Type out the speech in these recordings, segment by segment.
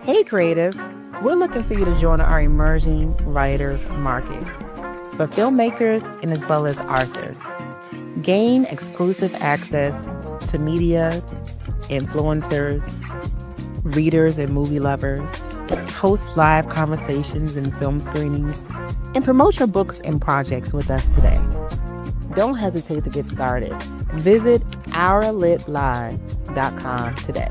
Hey, creative, we're looking for you to join our emerging writers market for filmmakers and as well as artists. Gain exclusive access to media, influencers, readers, and movie lovers. Host live conversations and film screenings, and promote your books and projects with us today. Don't hesitate to get started. Visit ourlitlive.com today.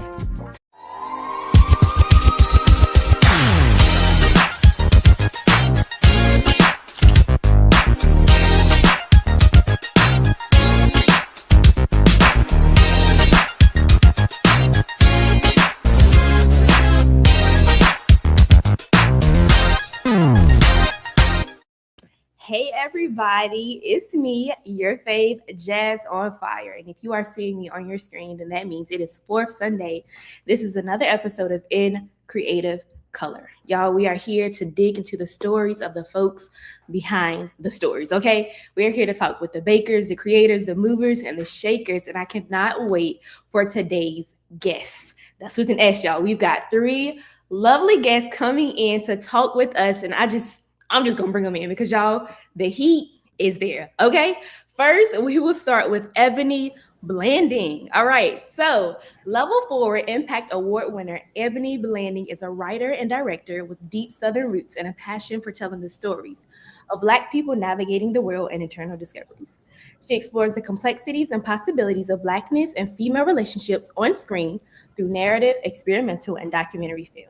Hey everybody, it's me, your fave, JazzonFire. And if you are seeing me on your screen, then that means it is fourth Sunday. This is another episode of In Creative Color. Y'all, we are here to dig into the stories of the folks behind the stories, okay? We are here to talk with the bakers, the creators, the movers, and the shakers. And I cannot wait for today's guests. That's with an S, y'all. We've got three lovely guests coming in to talk with us. And I'm just gonna bring them in because y'all, the heat is there. Okay. First, we will start with Ebony Blanding. All right. So, Level 4 Impact Award winner Ebony Blanding is a writer and director with deep Southern roots and a passion for telling the stories of Black people navigating the world and internal discoveries. She explores the complexities and possibilities of Blackness and female relationships on screen through narrative, experimental, and documentary film.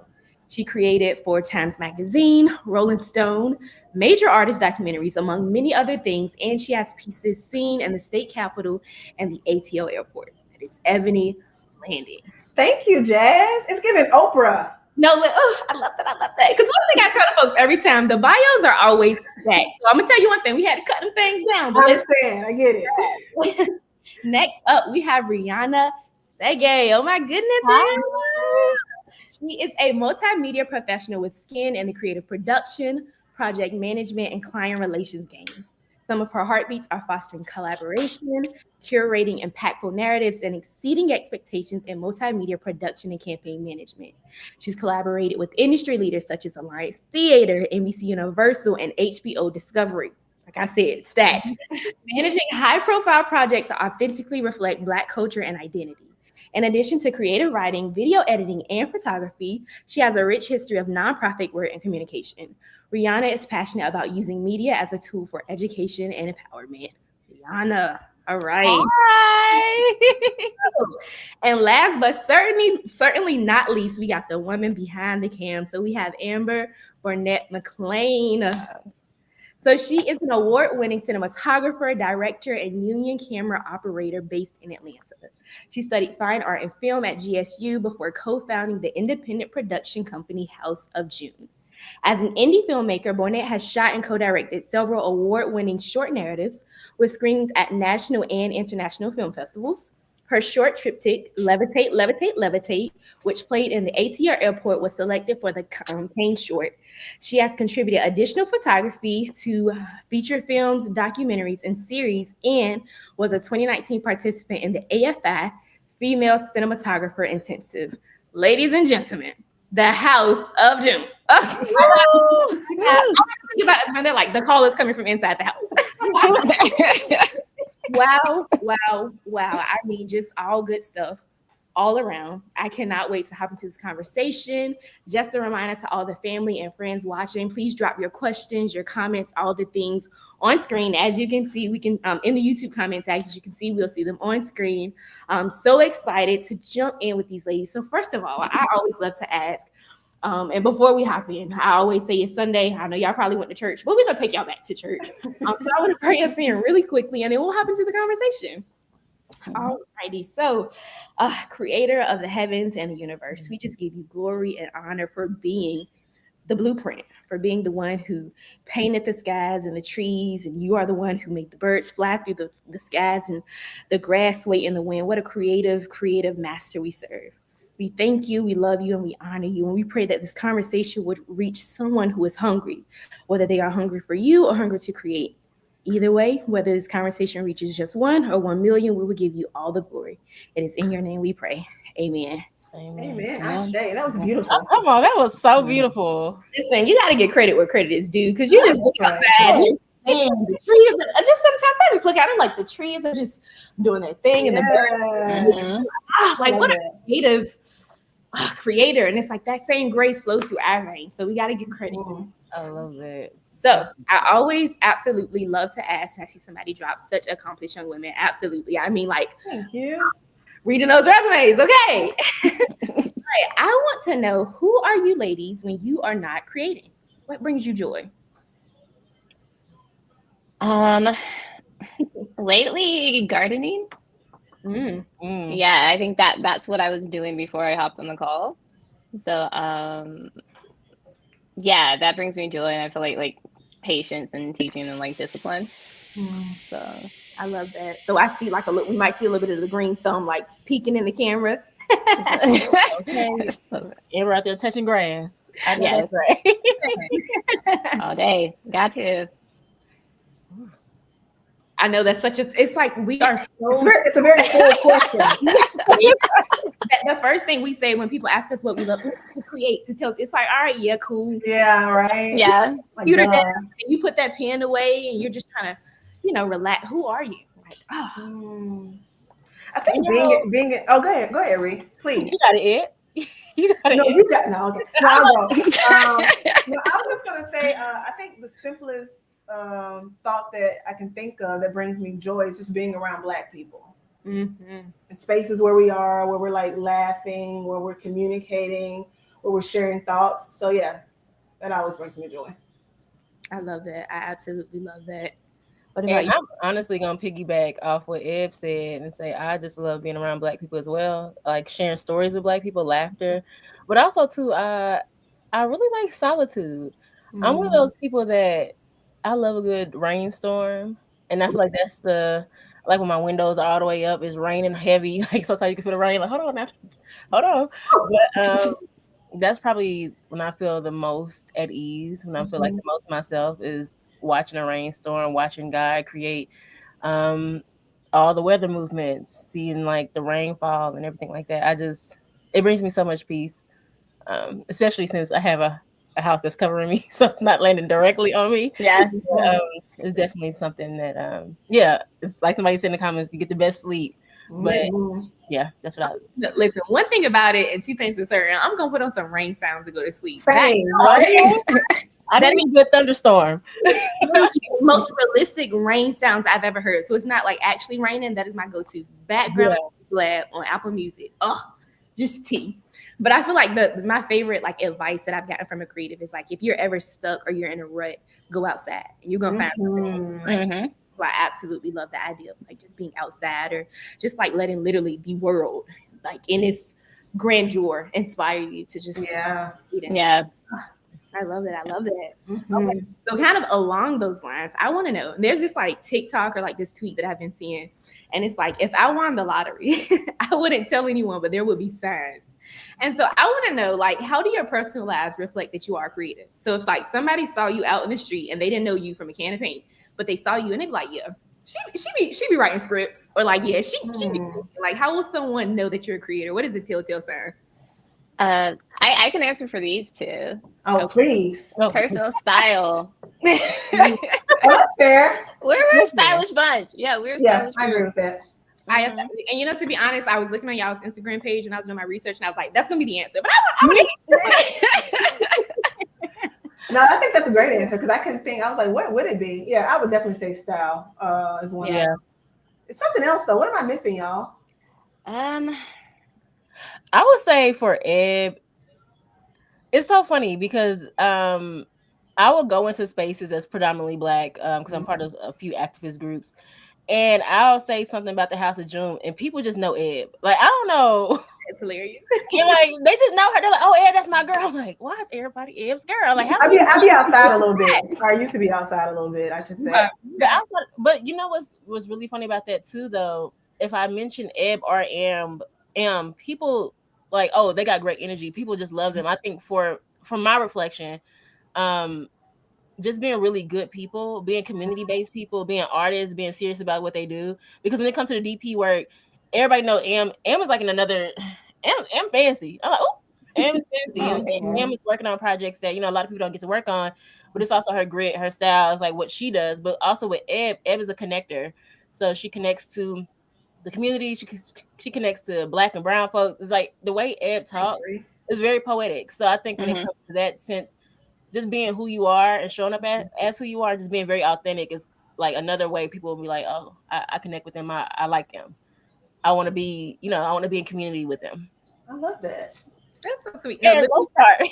She created for Times Magazine, Rolling Stone, major artist documentaries, among many other things, and she has pieces seen in the state capitol and the ATL airport. That is Ebony Blanding. Thank you, Jazz. It's giving Oprah. No, I love that. Because one thing I tell the folks every time, the bios are always stacked. So I'm going to tell you one thing. We had to cut them things down. I understand. I get it. Next up, we have Reeynana Sehgeh. Oh, my goodness. Hi. She is a multimedia professional with skin in the creative production, project management, and client relations game. Some of her heartbeats are fostering collaboration, curating impactful narratives, and exceeding expectations in multimedia production and campaign management. She's collaborated with industry leaders such as Alliance Theater, NBC Universal, and HBO Discovery. Like I said, stacked. Managing high-profile projects that authentically reflect Black culture and identity. In addition to creative writing, video editing, and photography, she has a rich history of nonprofit work and communication. Reeynana is passionate about using media as a tool for education and empowerment. Reeynana, all right. Hi. And last but certainly not least, we got the woman behind the cam. So we have Amber Bournett-McClain. So she is an award-winning cinematographer, director, and union camera operator based in Atlanta. She studied fine art and film at GSU before co-founding the independent production company House of June. As an indie filmmaker, Bournett has shot and co-directed several award-winning short narratives with screenings at national and international film festivals. Her short triptych, Levitate, Levitate, Levitate, which played in the ATL airport, was selected for the campaign short. She has contributed additional photography to feature films, documentaries, and series, and was a 2019 participant in the AFI Female Cinematographer Intensive. Ladies and gentlemen, the House of June. Okay. I think about it, they're like the call is coming from inside the house. Wow. I mean, just all good stuff all around. I cannot wait to hop into this conversation. Just a reminder to all the family and friends watching, please drop your questions, your comments, all the things on screen. As you can see, we can, in the YouTube comment tag, as you can see, we'll see them on screen. I'm so excited to jump in with these ladies. So first of all, I always love to ask, and before we hop in, I always say it's Sunday. I know y'all probably went to church, but we're going to take y'all back to church. So I want to pray us in really quickly, and then we'll hop into the conversation. All righty. So, creator of the heavens and the universe, we just give you glory and honor for being the blueprint, for being the one who painted the skies and the trees, and you are the one who made the birds fly through the skies and the grass sway in the wind. What a creative master we serve. We thank you, we love you, and we honor you. And we pray that this conversation would reach someone who is hungry, whether they are hungry for you or hungry to create. Either way, whether this conversation reaches just 1 or 1 million, we will give you all the glory. It is in your name we pray. Amen. Amen. Yeah. Ashe. That was Oh, beautiful. come on, that was so beautiful. Listen, you got to get credit where credit is due because you just look That's right. outside. And the trees, just sometimes I just look at them like the trees are just doing their thing, and the birds, Yeah. like what a that. creative creator. And it's like that same grace flows through everything. So we got to give credit. I love that. So I always absolutely love to ask, I see somebody drop such accomplished young women. Absolutely. I mean, like, Thank you. reading those resumes. Okay. Right. I want to know, who are you ladies when you are not creating? What brings you joy? Lately gardening. Yeah, I think that's what I was doing before I hopped on the call. So yeah, that brings me joy, and I feel like patience and teaching and like discipline. So I love that. So I see like we might see a little bit of the green thumb like peeking in the camera. Okay. Amber out there touching grass. I know Yes. that's right. All day. Got to. I know that's it's like we are so It's a very cool question. the first thing we say when people ask us what we love to create, to tell, it's like, all right, yeah, cool. Yeah, right. Yeah. Computer down, and you put that pen away and you're just kind of, relax. Who are you? Like, I think being oh, go ahead, Ree, please. You got it. You got it. No, you got no. Okay. No, I'll go. No, I was just gonna say, I think the simplest thought that I can think of that brings me joy is just being around Black people. In spaces where we are, where we're like laughing, where we're communicating, where we're sharing thoughts. So yeah, that always brings me joy. I love that. I absolutely love that. What And about you? I'm honestly gonna piggyback off what Eb said and say I just love being around Black people as well, like sharing stories with Black people, laughter, but also too, I really like solitude. I'm one of those people that I love a good rainstorm, and I feel like that's like when my windows are all the way up, it's raining heavy, like sometimes you can feel the rain, like hold on now, hold on. But that's probably when I feel the most at ease, when I feel like the most myself, is watching a rainstorm, watching God create all the weather movements, seeing like the rainfall and everything like that. It brings me so much peace, especially since I have a house that's covering me, so it's not landing directly on me. Yeah. It's definitely something that it's like somebody said in the comments, you get the best sleep. But yeah, that's what listen. One thing about it, and two things for certain, I'm gonna put on some rain sounds to go to sleep. Same. I need a good thunderstorm. Most realistic rain sounds I've ever heard. So it's not like actually raining. That is my go-to background glad on Apple Music. Oh, just tea. But I feel like my favorite like advice that I've gotten from a creative is like, if you're ever stuck or you're in a rut, go outside and you're gonna find something. So I absolutely love the idea of like just being outside, or just like letting literally the world like in its grandeur inspire you to just Yeah. I love it. I love it. Okay. So kind of along those lines, I want to know, there's this like TikTok or like this tweet that I've been seeing, and it's like, if I won the lottery, I wouldn't tell anyone, but there would be signs. And so I want to know, like, how do your personal lives reflect that you are creative? So if like somebody saw you out in the street and they didn't know you from a can of paint, but they saw you and they'd be like, yeah, she be writing scripts, or like, yeah, she be like, how will someone know that you're a creator? What is the telltale sign? I can answer for these two. Oh, please. Personal style. That's fair. We're a stylish bunch. Yeah, we're a stylish bunch. I agree with that. And to be honest, I was looking on y'all's Instagram page and I was doing my research, and I was like, that's gonna be the answer. But No, I think that's a great answer, because I couldn't think. I was like, what would it be? Yeah, I would definitely say style as one. Yeah. It's something else though. What am I missing, y'all? I would say for Eb, it's so funny because I will go into spaces that's predominantly Black because I'm part of a few activist groups, and I'll say something about the House of June, and people just know Eb. Like, I don't know. It's hilarious. Yeah, like they just know her. They're like, "Oh, Eb, that's my girl." I'm like, "Why is everybody Eb's girl?" Like, I be outside a little bit. Or I used to be outside a little bit, I should say. But you know what's really funny about that too, though? If I mention Eb or M, people like, oh, they got great energy. People just love them. I think from my reflection, just being really good people, being community-based people, being artists, being serious about what they do. Because when it comes to the DP work, everybody knows M is like in another and fancy. I'm like, oh, Em is fancy. Oh, And Em is working on projects that, a lot of people don't get to work on, but it's also her grit, her style, is like what she does. But also with Eb is a connector. So she connects to the community. She connects to Black and brown folks. It's like the way Eb talks is very poetic. So I think when it comes to that sense, just being who you are and showing up as who you are, just being very authentic is like another way people will be like, oh, I connect with them. I like them. I want to be, I want to be in community with them. I love that. That's so sweet. No, most part.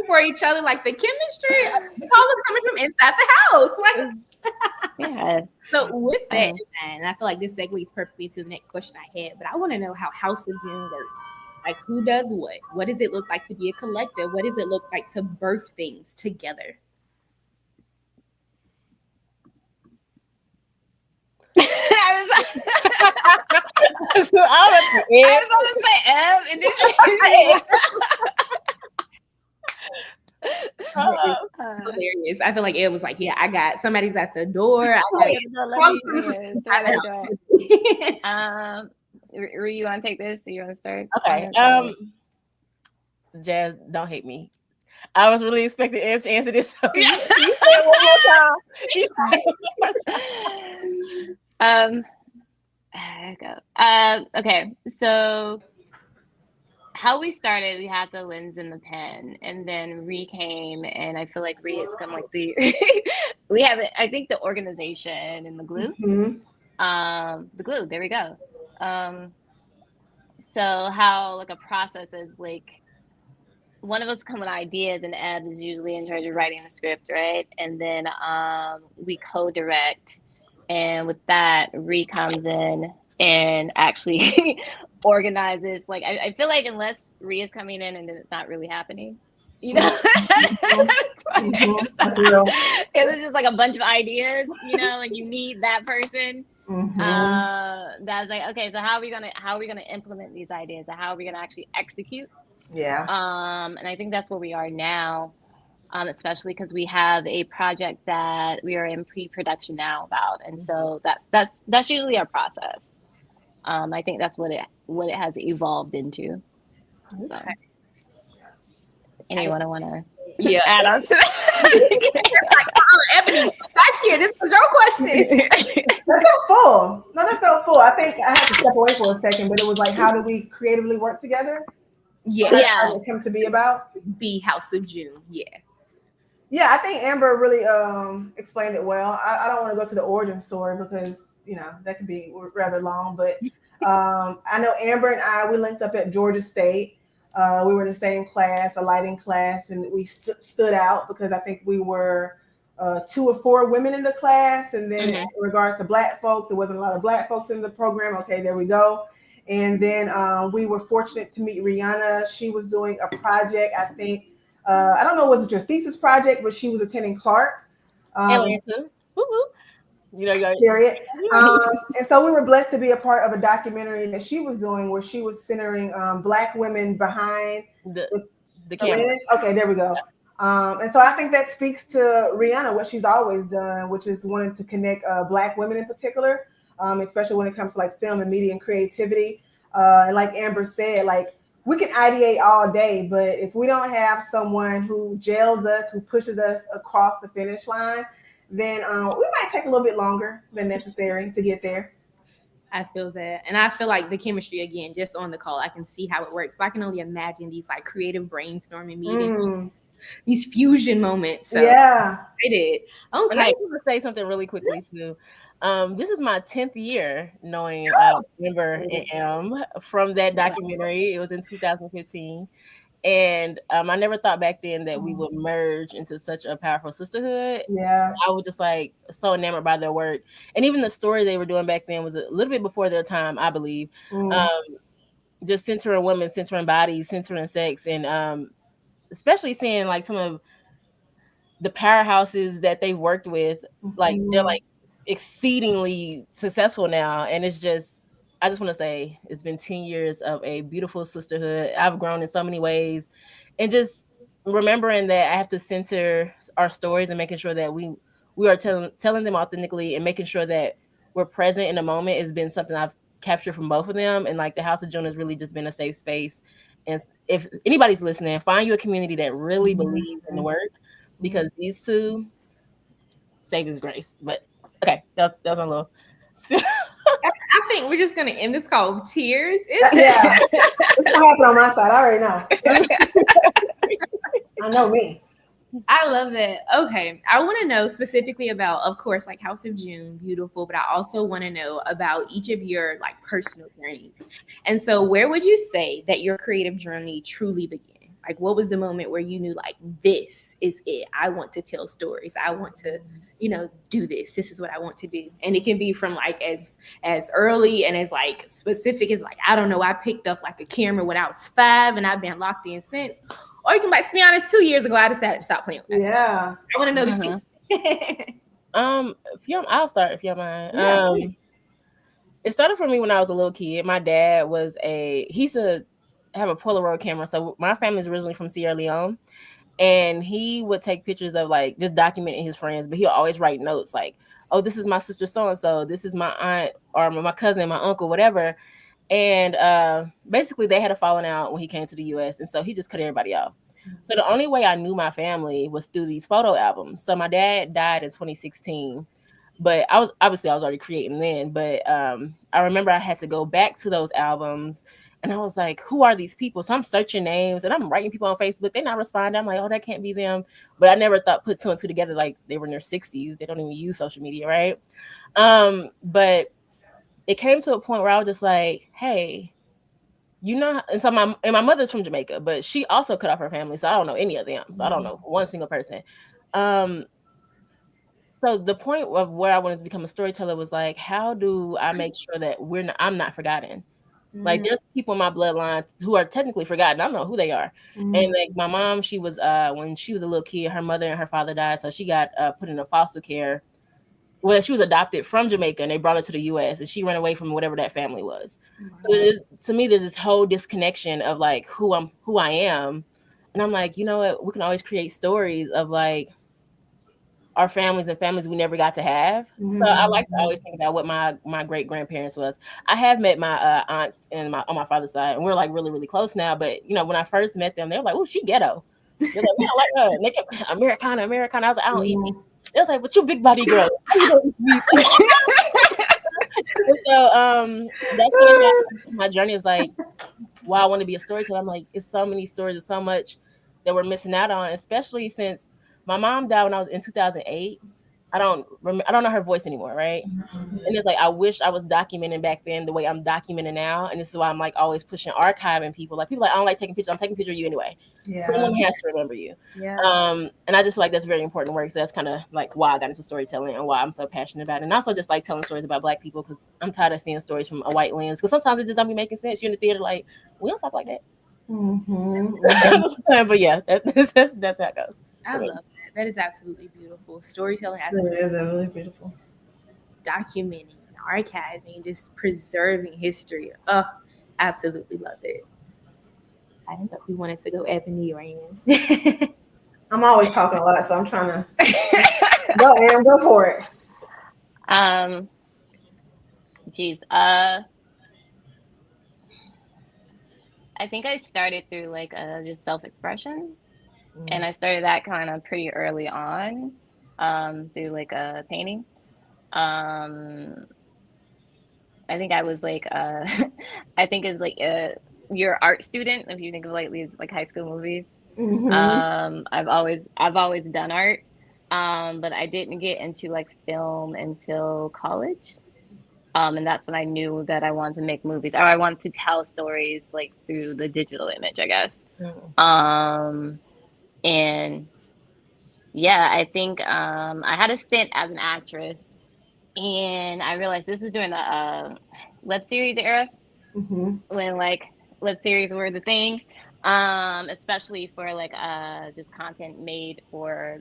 For each other, like the chemistry, it's always coming from inside the house. Like, yeah. So with that, and I feel like this segues perfectly to the next question I had, but I want to know how House of June works. Like, who does what? What does it look like to be a collective? What does it look like to birth things together? So I was going to say Ev, and then hilarious. I feel like it was like, yeah, I got somebody's at the door. I got you want to take this? Or you want to start? Okay. Jazz, don't hate me. I was really expecting Ev to answer this. So you say it one more time. Okay, so how we started, we had the lens and the pen, and then Ree came, and I feel like Ree has come like we have it. I think the organization and the glue, the glue. There we go. So how like a process is like one of us come with ideas, and Ed is usually in charge of writing the script, right? And then we co-direct. And with that, Ree comes in and actually organizes. Like, I feel like unless Ree is coming in and then it's not really happening, That's real. It's just like a bunch of ideas, like you need that person. That's like, okay, so how are we gonna implement these ideas? How are we gonna actually execute? Yeah. And I think that's where we are now. Especially because we have a project that we are in pre-production now about, and so that's usually our process. I think that's what it has evolved into. So, anyone want to add on to that? Ebony, back here. This was your question. That felt full. No, that felt full. I think I had to step away for a second, but it was like, how do we creatively work together? Yeah. How it come to be about? Be House of June. Yeah. Yeah, I think Amber really explained it well. I don't want to go to the origin story because, that could be rather long. But I know Amber and we linked up at Georgia State. We were in the same class, a lighting class, and we stood out because I think we were 2 or 4 women in the class. And then in regards to Black folks, there wasn't a lot of Black folks in the program. Okay, there we go. And then we were fortunate to meet Reeynana. She was doing a project, I think. I don't know, was it your thesis project, but she was attending Clark. Period. And so we were blessed to be a part of a documentary that she was doing where she was centering Black women behind the camera. Okay, there we go. And so I think that speaks to Reeynana, what she's always done, which is wanting to connect Black women in particular, especially when it comes to like film and media and creativity. And like Amber said, like, we can ideate all day, but if we don't have someone who gels us, who pushes us across the finish line, then we might take a little bit longer than necessary to get there. I feel that. And I feel like the chemistry, again, just on the call, I can see how it works. So I can only imagine these like creative brainstorming meetings, these fusion moments. So yeah. I did. Okay. And I just want to say something really quickly too. This is my 10th year knowing Amber and Em from that documentary. It was in 2015. And I never thought back then that we would merge into such a powerful sisterhood. Yeah. I was just like so enamored by their work. And even the story they were doing back then was a little bit before their time, I believe. Just centering women, centering bodies, centering sex. And especially seeing like some of the powerhouses that they've worked with, like they're like exceedingly successful now. And it's just, I just want to say it's been 10 years of a beautiful sisterhood. I've grown in so many ways, and just remembering that I have to center our stories and making sure that we are telling them authentically and making sure that we're present in the moment has been something I've captured from both of them. And like the House of June has really just been a safe space. And if anybody's listening, find you a community that really believes in the work, because these two, save his grace. But okay, that was a little. I think we're just gonna end this call with tears. Yeah, it's gonna happen on my side. I already know. I know me. I love that. Okay, I want to know specifically about, of course, like House of June, beautiful, but I also want to know about each of your like personal journeys. And so, where would you say that your creative journey truly began? Like, what was the moment where you knew, like, this is it? I want to tell stories. I want to, do this. This is what I want to do. And it can be from like as early and as like specific as like, I don't know, I picked up like a camera when I was 5 and I've been locked in since. Or you can, like, to be honest, 2 years ago, I decided to stop playing with that. Yeah. I want to know the two. I'll start if you don't mind. Yeah. It started for me when I was a little kid. My dad he used to have a Polaroid camera. So my family is originally from Sierra Leone, and he would take pictures of like just documenting his friends, but he'll always write notes like, oh, this is my sister so-and-so, this is my aunt or my cousin, my uncle, whatever. And basically they had a falling out when he came to the US, and so he just cut everybody off. So the only way I knew my family was through these photo albums. So my dad died in 2016, but I was already creating then. But I remember I had to go back to those albums, and I was like, who are these people? So I'm searching names and I'm writing people on Facebook. They're not responding. I'm like, oh, that can't be them. But I never put two and two together. Like, they were in their 60s. They don't even use social media, right? But it came to a point where I was just like, hey, and so my mother's from Jamaica, but she also cut off her family. So I don't know any of them. So I don't know one single person. So the point of where I wanted to become a storyteller was like, how do I make sure that I'm not forgotten? Like, there's people in my bloodline who are technically forgotten. I don't know who they are. And like my mom, she was when she was a little kid, her mother and her father died, so she got put in a foster care. Well, she was adopted from Jamaica, and they brought her to the U.S., and she ran away from whatever that family was. So to me, there's this whole disconnection of like who I am, and I'm like, you know what? We can always create stories of like our families and families we never got to have. So I like to always think about what my great grandparents was. I have met my aunts on my father's side, and we're like really, really close now. But when I first met them, they were like, "Oh, she ghetto." They're like, "We don't like her." And they kept Americana. I was like, "I don't eat meat." They was like, "But you big body girl, how you don't eat meat?" So that's when my journey is like, why I want to be a storyteller. I'm like, it's so many stories and so much that we're missing out on, especially since my mom died when I was in 2008. I don't know her voice anymore, right? And it's like, I wish I was documenting back then the way I'm documenting now. And this is why I'm like always pushing archiving people. Like, people like, I don't like taking pictures. I'm taking pictures of you anyway. Yeah. Someone has to remember you. Yeah. And I just feel like that's very important work. So that's kind of like why I got into storytelling and why I'm so passionate about it. And also just like telling stories about Black people, because I'm tired of seeing stories from a white lens. Because sometimes it just don't be making sense. You're in the theater like, we don't talk like that. But yeah, that's how it goes. I love that. That is absolutely beautiful. Storytelling is really beautiful. Documenting, archiving, just preserving history. Oh, absolutely love it. I didn't know if we wanted to go Ebony or Ann. I'm always talking a lot, so I'm trying to go, Ann, go for it. I think I started through like just self-expression. And I started that kind of pretty early on through like a painting. I think I was like, I think it's like you're an art student. If you think of like these like high school movies, I've always done art, but I didn't get into like film until college. And that's when I knew that I wanted to make movies, or I wanted to tell stories like through the digital image, I guess. And yeah, I think I had a stint as an actress, and I realized this was during the web series era, when like web series were the thing, especially for like just content made by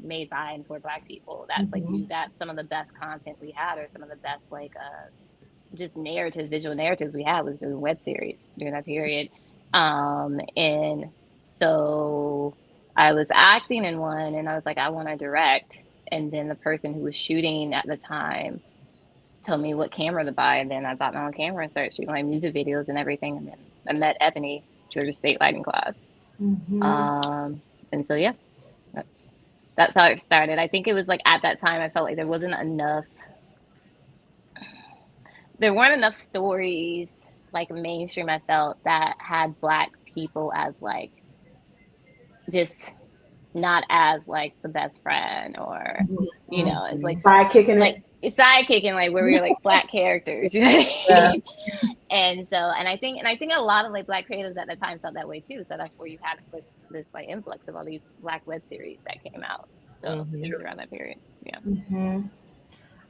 and for Black people. That's like that's some of the best content we had, or some of the best like just visual narratives we had was doing web series during that period. And so I was acting in one, and I was like, I want to direct. And then the person who was shooting at the time told me what camera to buy, and then I bought my own camera and started shooting my music videos and everything. And then I met Ebony, Georgia State lighting class. And so yeah, that's how it started. I think it was like at that time I felt like there weren't enough stories like mainstream, I felt, that had Black people as like just not as like the best friend, or you know, it's like sidekicking, like where we were like Black characters, you know what I mean? And I think a lot of like Black creatives at the time felt that way too. So that's where you had like this like influx of all these Black web series that came out. So it was around that period. Yeah.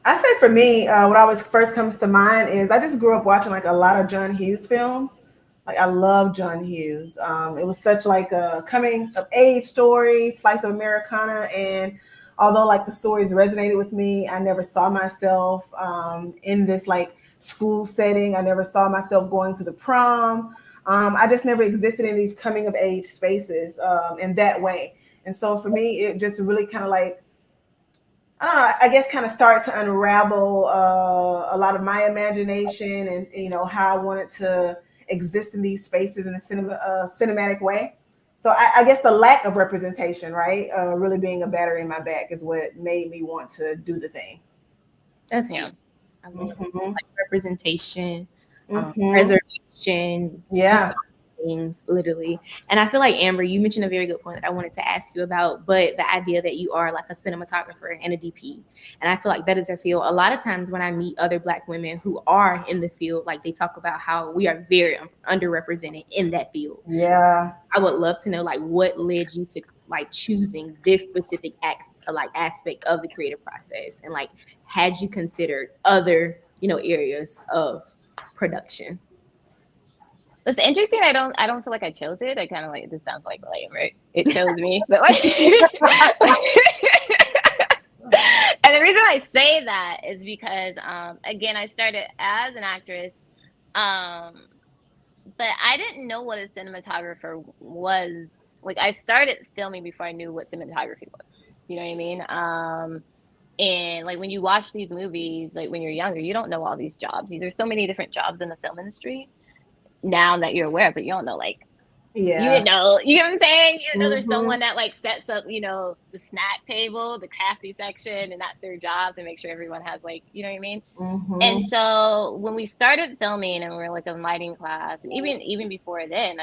I say for me, what always first comes to mind is I just grew up watching like a lot of John Hughes films. Like I love John Hughes. It was such like a coming of age story, slice of Americana. And although like the stories resonated with me, I never saw myself in this like school setting. I never saw myself going to the prom. I just never existed in these coming of age spaces in that way. And so for me, it just really kind of like, I guess kind of start to unravel a lot of my imagination and, you know, how I wanted to exist in these spaces in a cinematic way. So I guess the lack of representation, right, really being a battery in my back is what made me want to do the thing. That's I love like representation, preservation, things literally. And I feel like, Amber, you mentioned a very good point that I wanted to ask you about, but the idea that you are like a cinematographer and a DP. And I feel like that is a field. A lot of times when I meet other Black women who are in the field, like they talk about how we are very underrepresented in that field. Yeah. I would love to know like what led you to like choosing this specific aspect of the creative process, and like had you considered other, you know, areas of production? What's interesting, I don't feel like I chose it. I kind of like, this sounds like lame, right? It chose me, but like, and the reason I say that is because, again, I started as an actress, but I didn't know what a cinematographer was. Like, I started filming before I knew what cinematography was. You know what I mean? And like when you watch these movies, like when you're younger, you don't know all these jobs. There's so many different jobs in the film industry now that you're aware, but you don't know, like, you didn't know, you know what I'm saying? You know, there's someone that like sets up, you know, the snack table, the crafty section, and that's their job to make sure everyone has, like, you know what I mean? And so when we started filming and we were like a lighting class, and even before then,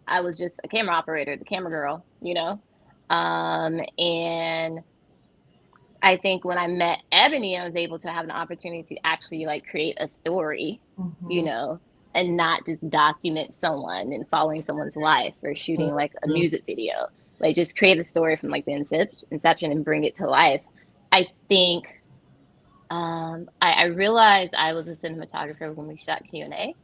I was just a camera operator, the camera girl, you know? And I think when I met Ebony, I was able to have an opportunity to actually like create a story, you know, and not just document someone and following someone's life or shooting like a music video. Like just create a story from like the inception and bring it to life. I think I realized I was a cinematographer when we shot Q&A.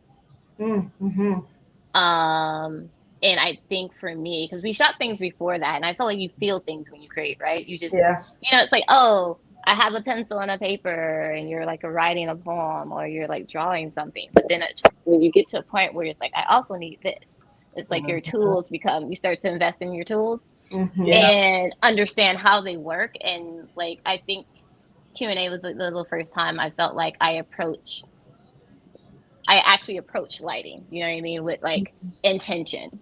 And I think for me, because we shot things before that, and I felt like you feel things when you create, right? You just, you know, it's like, oh, I have a pencil and a paper, and you're like writing a poem, or you're like drawing something. But then it's when you get to a point where it's like, I also need this. It's like your tools you start to invest in your tools and understand how they work. And like, I think Q&A was the first time I felt like I actually approached lighting, you know what I mean? With like intention.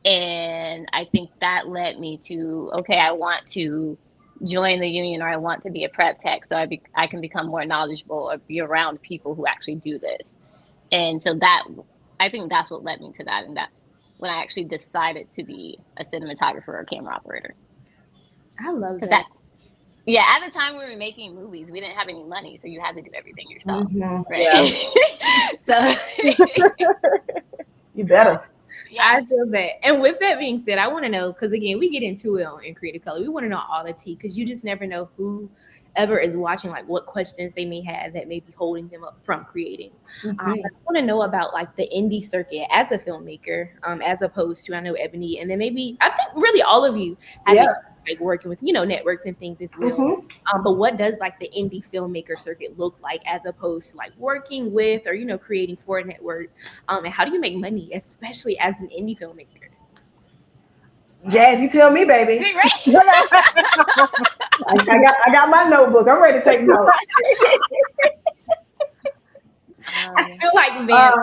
And I think that led me to, okay, I want to join the union, or I want to be a prep tech, so I can become more knowledgeable or be around people who actually do this. And so I think that's what led me to that. And that's when I actually decided to be a cinematographer or camera operator. I love that. Yeah, at the time we were making movies, we didn't have any money, so you had to do everything yourself, right? So you better. I feel that. And with that being said, I want to know, because again, we get into it in Creative Color. We want to know all the tea, because you just never know whoever is watching, like what questions they may have that may be holding them up from creating. I want to know about like the indie circuit as a filmmaker, as opposed to, I know Ebony, and then maybe I think really all of you have like working with, you know, networks and things as well. But what does like the indie filmmaker circuit look like as opposed to like working with, or, you know, creating for a network? And how do you make money, especially as an indie filmmaker? Jazz, you tell me, baby. I got my notebook. I'm ready to take notes. I feel like man.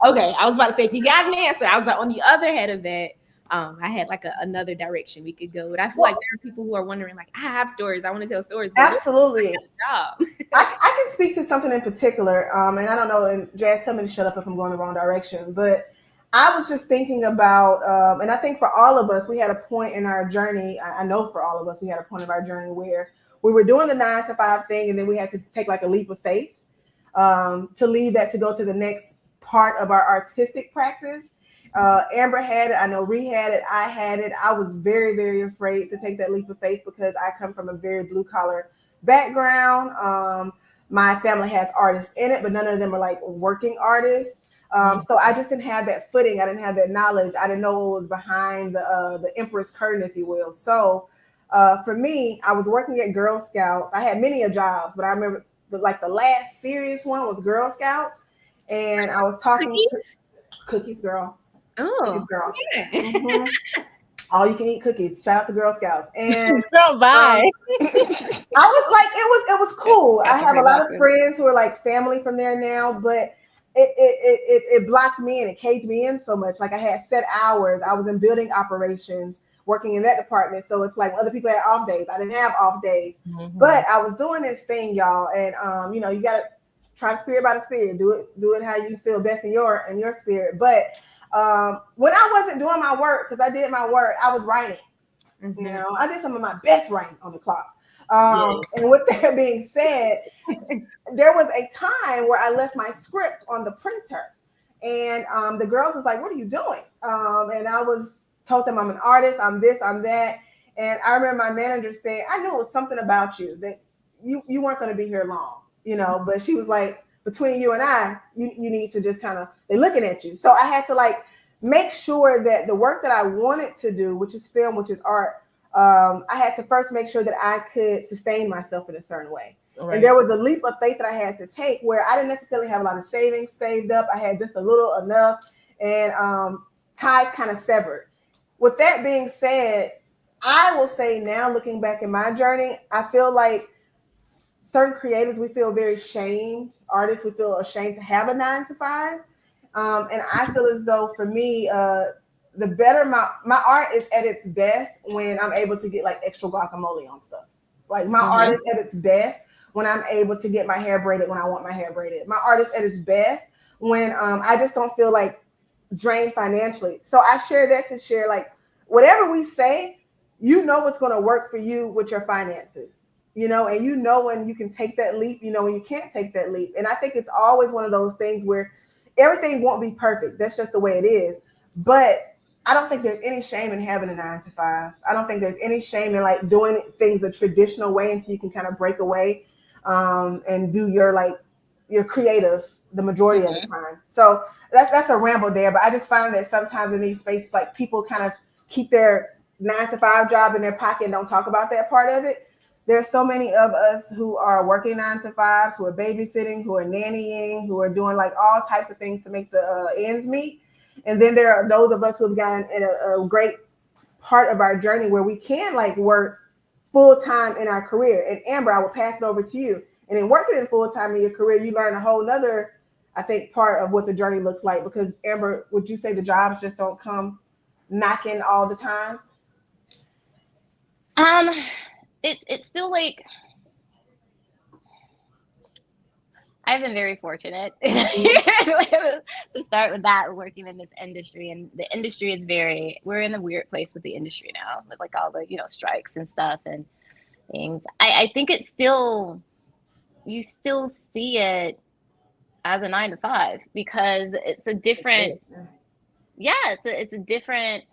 Okay, I was about to say if you got an answer, I was like on the other head of that. I had like another direction we could go, but I feel like there are people who are wondering, like, I have stories, I want to tell stories. Absolutely. I can speak to something in particular, and I don't know, and Jazz, tell me to shut up if I'm going the wrong direction, but I was just thinking about, and I think for all of us, we had a point in our journey. I know for all of us, we had a point of our journey where we were doing the 9-to-5 thing, and then we had to take like a leap of faith to leave that to go to the next part of our artistic practice. Amber had it. I know Ree had it. I had it. I was very, very afraid to take that leap of faith because I come from a very blue collar background. My family has artists in it, but none of them are like working artists. So I just didn't have that footing. I didn't have that knowledge. I didn't know what was behind the emperor's curtain, if you will. So for me, I was working at Girl Scouts. I had many jobs, but I remember like the last serious one was Girl Scouts. And I was talking cookies, girl. Oh, cookies, girl. Yeah. All you can eat cookies. Shout out to Girl Scouts. And girl, bye. I was like, it was cool. I have a lot of friends who are like family from there now, but it blocked me and it caged me in so much. Like I had set hours. I was in building operations, working in that department. So it's like other people had off days. I didn't have off days, but I was doing this thing, y'all. And you gotta try the spirit by the spirit. Do it how you feel best in your spirit. But when I wasn't doing my work, because I did my work, I was writing. I did some of my best writing on the clock. And with that being said, there was a time where I left my script on the printer, and the girls was like, "What are you doing?" And I told them I'm an artist, I'm this, I'm that. And I remember my manager saying, "I knew it was something about you that you weren't going to be here long, But she was like, "Between you and I, you need to just kind of, they're looking at you." So I had to like make sure that the work that I wanted to do, which is film, which is art, I had to first make sure that I could sustain myself in a certain way. Right. And there was a leap of faith that I had to take where I didn't necessarily have a lot of savings saved up. I had just a little enough, and ties kind of severed. With that being said, I will say now, looking back in my journey, I feel like certain creatives, we feel very shamed. Artists, we feel ashamed to have a 9-to-5. And I feel as though for me, the better my art is at its best when I'm able to get like extra guacamole on stuff. Like my art is at its best when I'm able to get my hair braided when I want my hair braided. My art is at its best when I just don't feel like drained financially. So I share that to share like whatever we say, what's going to work for you with your finances. And when you can take that leap, when you can't take that leap. And I think it's always one of those things where everything won't be perfect. That's just the way it is. But I don't think there's any shame in having a 9-to-5. I don't think there's any shame in like doing things the traditional way until you can kind of break away and do your creative the majority of the time. So that's a ramble there. But I just find that sometimes in these spaces, like people kind of keep their 9-to-5 job in their pocket and don't talk about that part of it. There's so many of us who are working 9-to-5s, who are babysitting, who are nannying, who are doing like all types of things to make the ends meet. And then there are those of us who have gotten in a great part of our journey where we can like work full time in our career. And Amber, I will pass it over to you. And in working in full time in your career, you learn a whole nother, I think, part of what the journey looks like. Because Amber, would you say the jobs just don't come knocking all the time? It's still like I've been very fortunate to start with that, working in this industry. And the industry is we're in a weird place with the industry now, with like all the, strikes and stuff and things. I think it's still, you still see it as a 9-to-5 because it's a different, it's a different,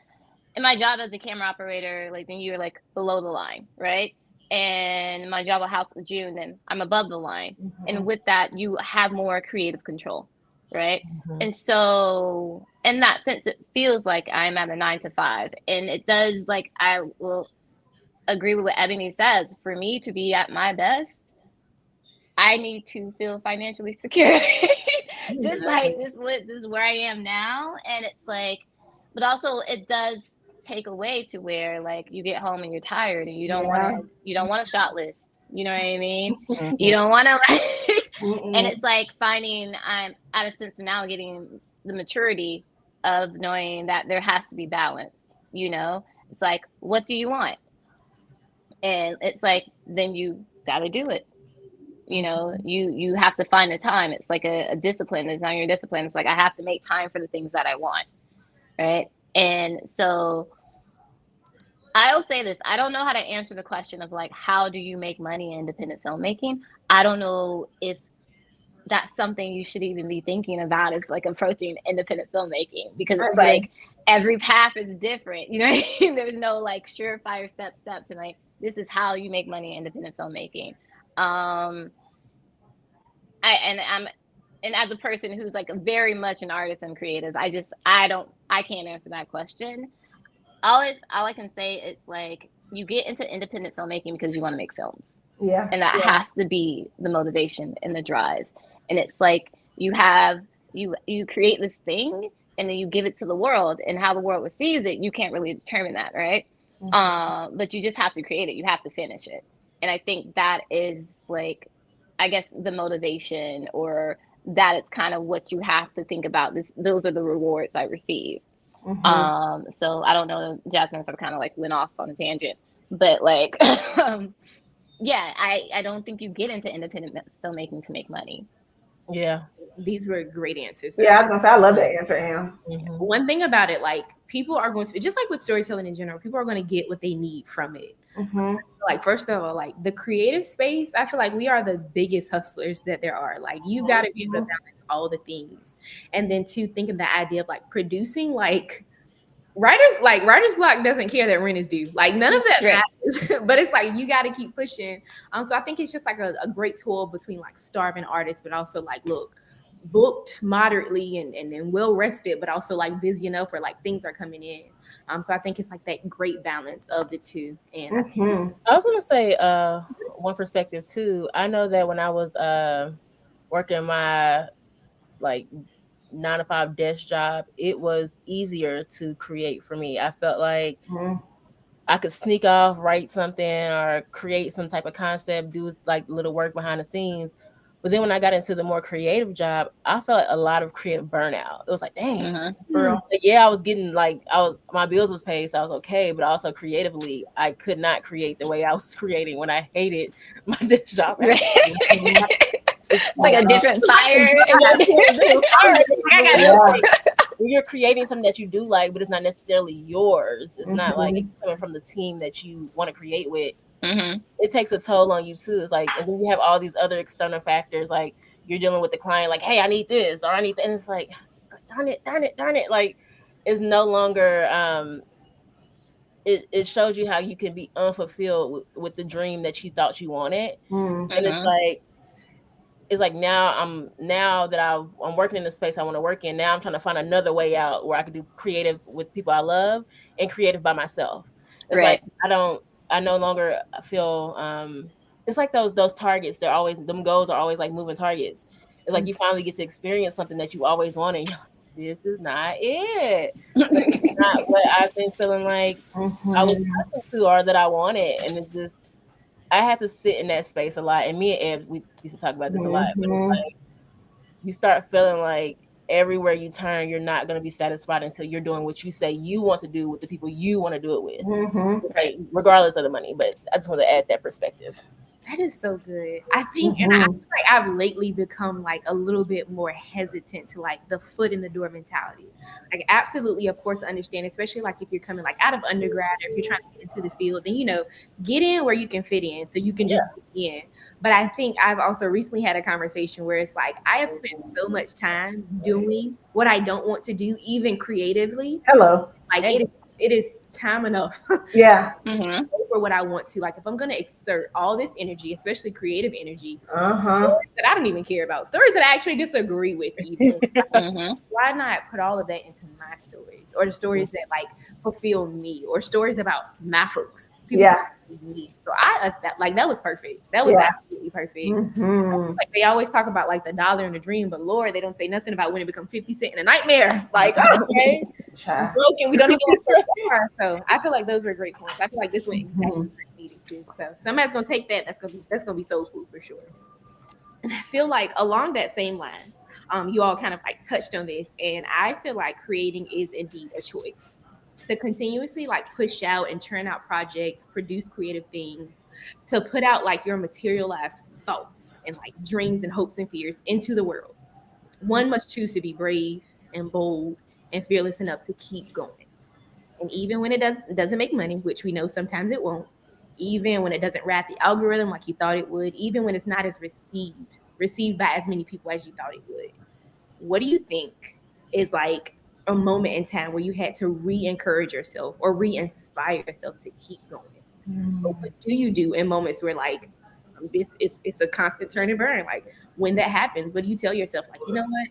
in my job as a camera operator, like then you're like below the line, right? And my job at House of June, then I'm above the line. And with that, you have more creative control, right? And so in that sense, it feels like I'm at a 9-to-5. And it does, like, I will agree with what Ebony says. For me to be at my best, I need to feel financially secure. Just like this is where I am now. And it's like, but also it does take away to where like you get home and you're tired and you don't want to shot list, you know what I mean? You don't want to like And it's like finding, I'm at a sense of now getting the maturity of knowing that there has to be balance, you know? It's like, what do you want? And it's like, then you got to do it. You know, you have to find the time. It's like a discipline. It's not your discipline. It's like, I have to make time for the things that I want. Right. And so I'll say this. I don't know how to answer the question of like, how do you make money in independent filmmaking? I don't know if that's something you should even be thinking about, is like approaching independent filmmaking, because it's like every path is different. You know what I mean? There's no like surefire step to like, this is how you make money in independent filmmaking. And as a person who's like very much an artist and creative, I can't answer that question. All I can say is like, you get into independent filmmaking because you want to make films. Yeah. And that has to be the motivation and the drive. And it's like, you create this thing and then you give it to the world, and how the world receives it, you can't really determine that, right? But you just have to create it. You have to finish it. And I think that is like, I guess, the motivation, or that is kind of what you have to think about. Those are the rewards I receive. So I don't know, Jasmine, if I kind of like went off on a tangent, but like, yeah, I don't think you get into independent filmmaking to make money. Yeah. These were great answers. Yeah, I was gonna say, I love that answer, Am. One thing about it, like, people are going to, just like with storytelling in general, people are going to get what they need from it. Like, first of all, like the creative space, I feel like we are the biggest hustlers that there are. Like, you got to be able to balance all the things. And then to think of the idea of like producing, like, writer's block doesn't care that rent is due. Like, none of that matters. But it's like, you got to keep pushing. So I think it's just like a great tool between like starving artists, but also like, look, booked moderately and well rested, but also like busy enough where like things are coming in. So I think it's like that great balance of the two. And I was gonna say one perspective too. I know that when I was working my like 9-to-5 desk job, it was easier to create for me. I felt like I could sneak off, write something, or create some type of concept, do like little work behind the scenes. But then when I got into the more creative job, I felt a lot of creative burnout. It was like, dang, like, yeah, I was getting like, my bills was paid, so I was okay. But also creatively, I could not create the way I was creating when I hated my desk job. It's like a different fire. You're creating something that you do like, but it's not necessarily yours. It's not like it's coming from the team that you want to create with. It takes a toll on you too. It's like, and then you have all these other external factors, like you're dealing with the client, like, hey, I need this, or I need that. And it's like, darn it. Like, it's no longer, it shows you how you can be unfulfilled with the dream that you thought you wanted. And it's like now that I'm working in the space I want to work in, now I'm trying to find another way out where I can do creative with people I love and creative by myself. It's like, I no longer feel, it's like those targets, them goals are always like moving targets. It's like you finally get to experience something that you always wanted. You're like, this is not it. It's not what I've been feeling like I was accustomed to or that I wanted. And it's just, I had to sit in that space a lot. And me and Eb, we used to talk about this a lot. But it's like, you start feeling like everywhere you turn, you're not going to be satisfied until you're doing what you say you want to do with the people you want to do it with, right? Regardless of the money. But I just want to add that perspective. That is so good. I think, and I feel like I've lately become like a little bit more hesitant to like the foot in the door mentality. Like, absolutely, of course, understand, especially like if you're coming like out of undergrad, or if you're trying to get into the field, then, you know, get in where you can fit in, so you can just get in. But I think I've also recently had a conversation where it's like, I have spent so much time doing what I don't want to do, even creatively. Like, it is time enough. For what I want to. Like, if I'm going to exert all this energy, especially creative energy, stories that I don't even care about, stories that I actually disagree with even, why not put all of that into my stories, or the stories that like fulfill me, or stories about my folks? Me. So that was perfect. That was absolutely perfect. Like, they always talk about like the dollar and the dream, but Lord, they don't say nothing about when it becomes 50 cents and a nightmare. Like, okay, we're broken. We don't even have to car. So I feel like those were great points. I feel like this went exactly where it needed to. So somebody's gonna take that. That's gonna be so cool for sure. And I feel like along that same line, you all kind of like touched on this, and I feel like creating is indeed a choice. To continuously like push out and turn out projects, produce creative things, to put out like your materialized thoughts and like dreams and hopes and fears into the world. One must choose to be brave and bold and fearless enough to keep going. And even when doesn't make money, which we know sometimes it won't, even when it doesn't wrap the algorithm like you thought it would, even when it's not as received by as many people as you thought it would. What do you think is like a moment in time where you had to re-encourage yourself or re-inspire yourself to keep going? But what do you do in moments where like it's a constant turn and burn? Like when that happens, what do you tell yourself? Like, you know what?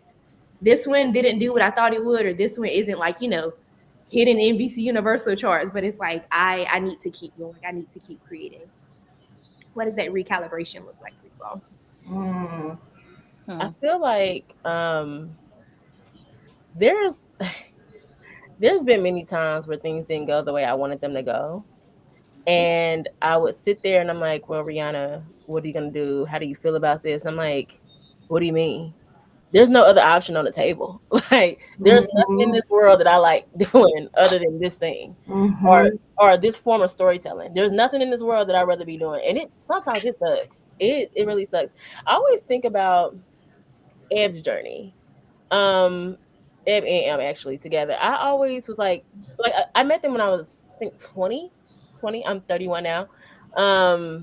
This one didn't do what I thought it would, or this one isn't like, hitting NBC Universal charts, but it's like I need to keep going. I need to keep creating. What does that recalibration look like for you all? I feel like there's been many times where things didn't go the way I wanted them to go. And I would sit there and I'm like, well, Reeynana, what are you going to do? How do you feel about this? And I'm like, what do you mean? There's no other option on the table. Like, there's nothing in this world that I like doing other than this thing or this form of storytelling. There's nothing in this world that I'd rather be doing. And sometimes it sucks. It really sucks. I always think about Eb's journey. Eb and Em actually together. I always was like I met them when I was, I think, 20. I'm 31 now. I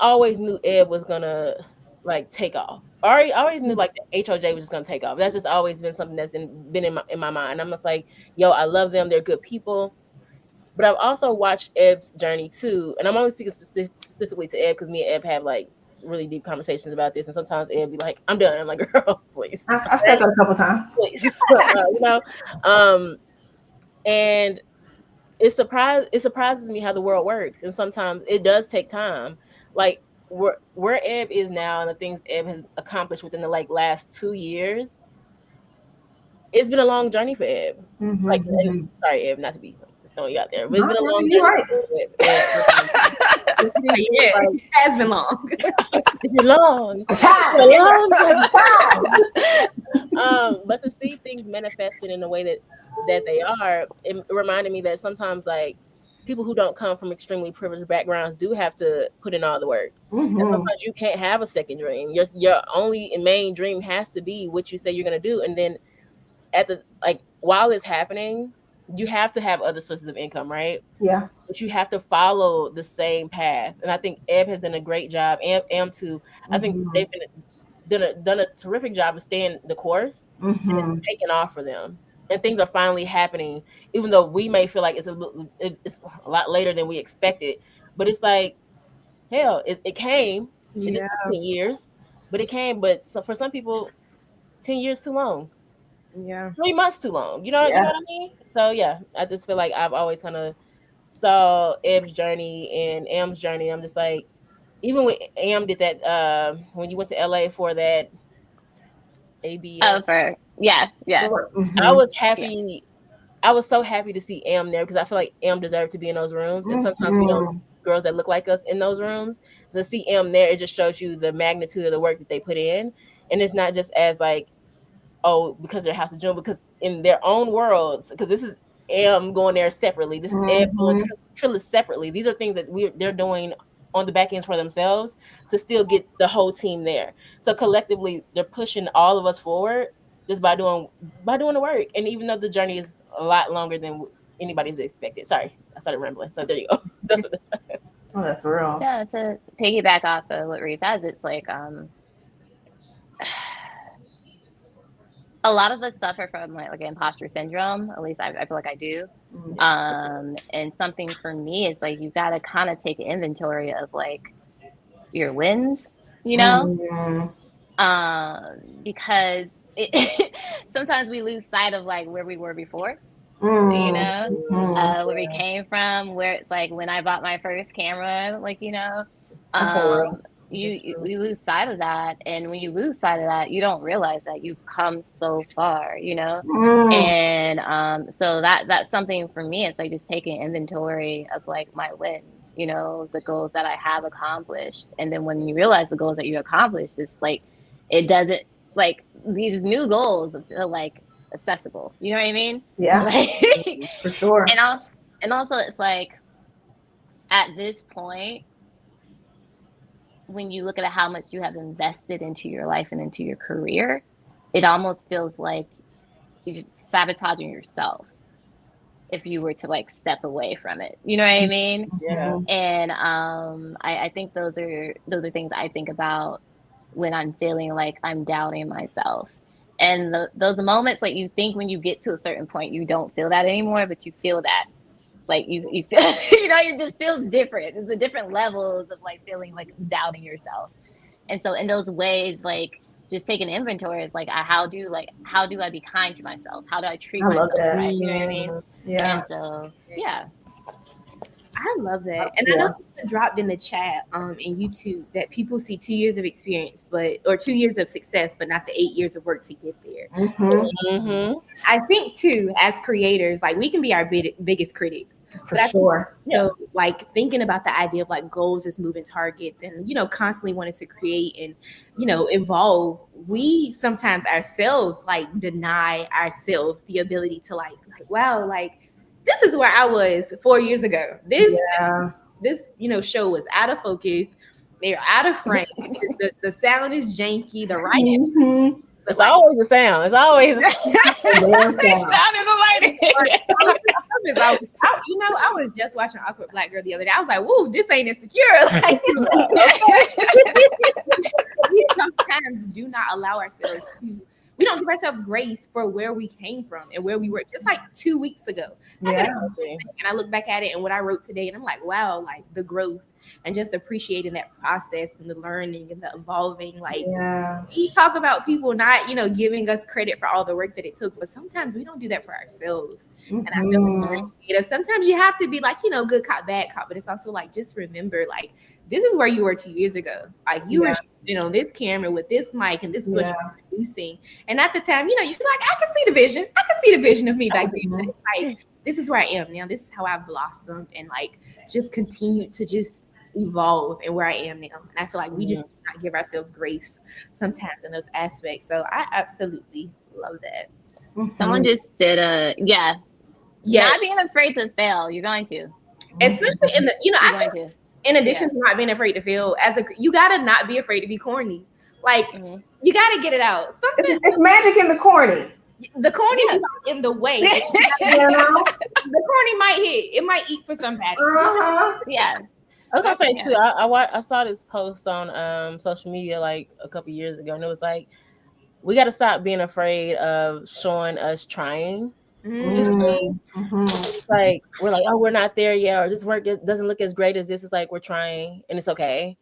always knew Eb was gonna like take off. I always knew like the HOJ was just gonna take off. That's just always been something that's been in my mind. I'm just like, yo, I love them. They're good people. But I've also watched Eb's journey too, and I'm only speaking specifically to Eb because me and Eb have like really deep conversations about this, and sometimes Eb be like, "I'm done." I'm like, "Girl, please." I've said that a couple times. Please, and it surprises me how the world works, and sometimes it does take time. Like where Eb is now, and the things Eb has accomplished within the like last 2 years, it's been a long journey for Eb. Sorry, Eb, not to be throwing you out there, but it's been a long journey. Right. It has been long. It's been long. But to see things manifested in the way that they are, it reminded me that sometimes like people who don't come from extremely privileged backgrounds do have to put in all the work. And sometimes you can't have a second dream. Your only and main dream has to be what you say you're gonna do, and then while it's happening, you have to have other sources of income, right? Yeah. But you have to follow the same path. And I think Eb has done a great job. Am too. I think they've done a terrific job of staying the course, and it's taken off for them. And things are finally happening, even though we may feel like it's a lot later than we expected. But it's like, hell, it came. It just took 10 years, but it came. But for some people, 10 years too long. Yeah. 3 months too long. You know what I mean? So yeah, I just feel like I've always kind of saw Eb's journey and Am's journey. I'm just like, even when Am did that, when you went to LA for that AB. Yeah. I was happy. I was so happy to see Am there because I feel like Am deserved to be in those rooms. And sometimes we don't see girls that look like us in those rooms. To see Am there, it just shows you the magnitude of the work that they put in. And it's not just as like, oh, because they're House of June, because in their own worlds, because this is Am going there separately. This is Eb going Trillis separately. These are things that they're doing on the back ends for themselves to still get the whole team there. So collectively, they're pushing all of us forward just by doing the work. And even though the journey is a lot longer than anybody's expected. Sorry, I started rambling. So there you go. That's what this is. Oh, that's real. Yeah, to piggyback off of what Ree says, it's like a lot of us suffer from like imposter syndrome. At least I feel like I do. And something for me is like you got to kind of take inventory of like your wins, because sometimes we lose sight of like where we were before, where we came from. Where it's like when I bought my first camera, like you lose sight of that, and when you lose sight of that, you don't realize that you've come so far, and so that's something for me. It's like just taking inventory of like my wins you know, the goals that I have accomplished. And then when you realize the goals that you accomplished, it's like, it doesn't, like, these new goals feel like accessible. You know what I mean? Yeah, Like, for sure. and also it's like, at this point, when you look at how much you have invested into your life and into your career, it almost feels like you're sabotaging yourself if you were to like step away from it. You know what I mean? Yeah. And I think those are things I think about when I'm feeling like I'm doubting myself. And those moments, like, you think when you get to a certain point you don't feel that anymore, but you feel that, like, you feel you know, it just feels different. There's a different levels of like feeling like doubting yourself. And so in those ways, like, just taking inventory is like, how do I be kind to myself? How do I treat I love myself that. right? You know what I mean? Yeah. And so yeah. I love that. And I know something dropped in the chat in YouTube that people see 2 years of experience, or 2 years of success, but not the 8 years of work to get there. I think too, as creators, like, we can be our biggest critics. For sure. So, like, thinking about the idea of like goals as moving targets, and, you know, constantly wanting to create and, you know, evolve, we sometimes ourselves like deny ourselves the ability to like wow, like, this is where I was 4 years ago. This you know, show was out of focus. They're out of frame. the sound is janky. The writing. It's always the sound. It's always sound in the lighting. You know, I was just watching Awkward Black Girl the other day. I was like, "Whoa, this ain't insecure." Like, we sometimes do not allow ourselves to. We don't give ourselves grace for where we came from and where we were just like 2 weeks ago. And I look back at it and what I wrote today, and I'm like, wow, like the growth and just appreciating that process and the learning and the evolving. Like, we talk about people not, you know, giving us credit for all the work that it took, but sometimes we don't do that for ourselves. And I feel like, you know, sometimes you have to be like, you know, good cop, bad cop, but it's also like, just remember, like, this is where you were 2 years ago. Like, you were, you know, this camera with this mic, and this is what you're producing. And at the time, you know, you're like, I can see the vision. I can see the vision of me back then. Like, this is where I am now. This is how I've blossomed and like just continue to just evolve and where I am now. And I feel like we just do not give ourselves grace sometimes in those aspects. So I absolutely love that. Someone just did not being afraid to fail. You're going to, especially in the, you know, I think in addition to not being afraid to fail, you gotta not be afraid to be corny. Like, you gotta get it out. It's magic in the corny. The corny is in the way. You know? The corny might hit. It might eat for somebody. Yeah. I was gonna say too. I saw this post on social media like a couple years ago, and it was like, we got to stop being afraid of showing us trying. It's like, we're like, oh, we're not there yet, or this work doesn't look as great as this. It's like, we're trying, and it's okay.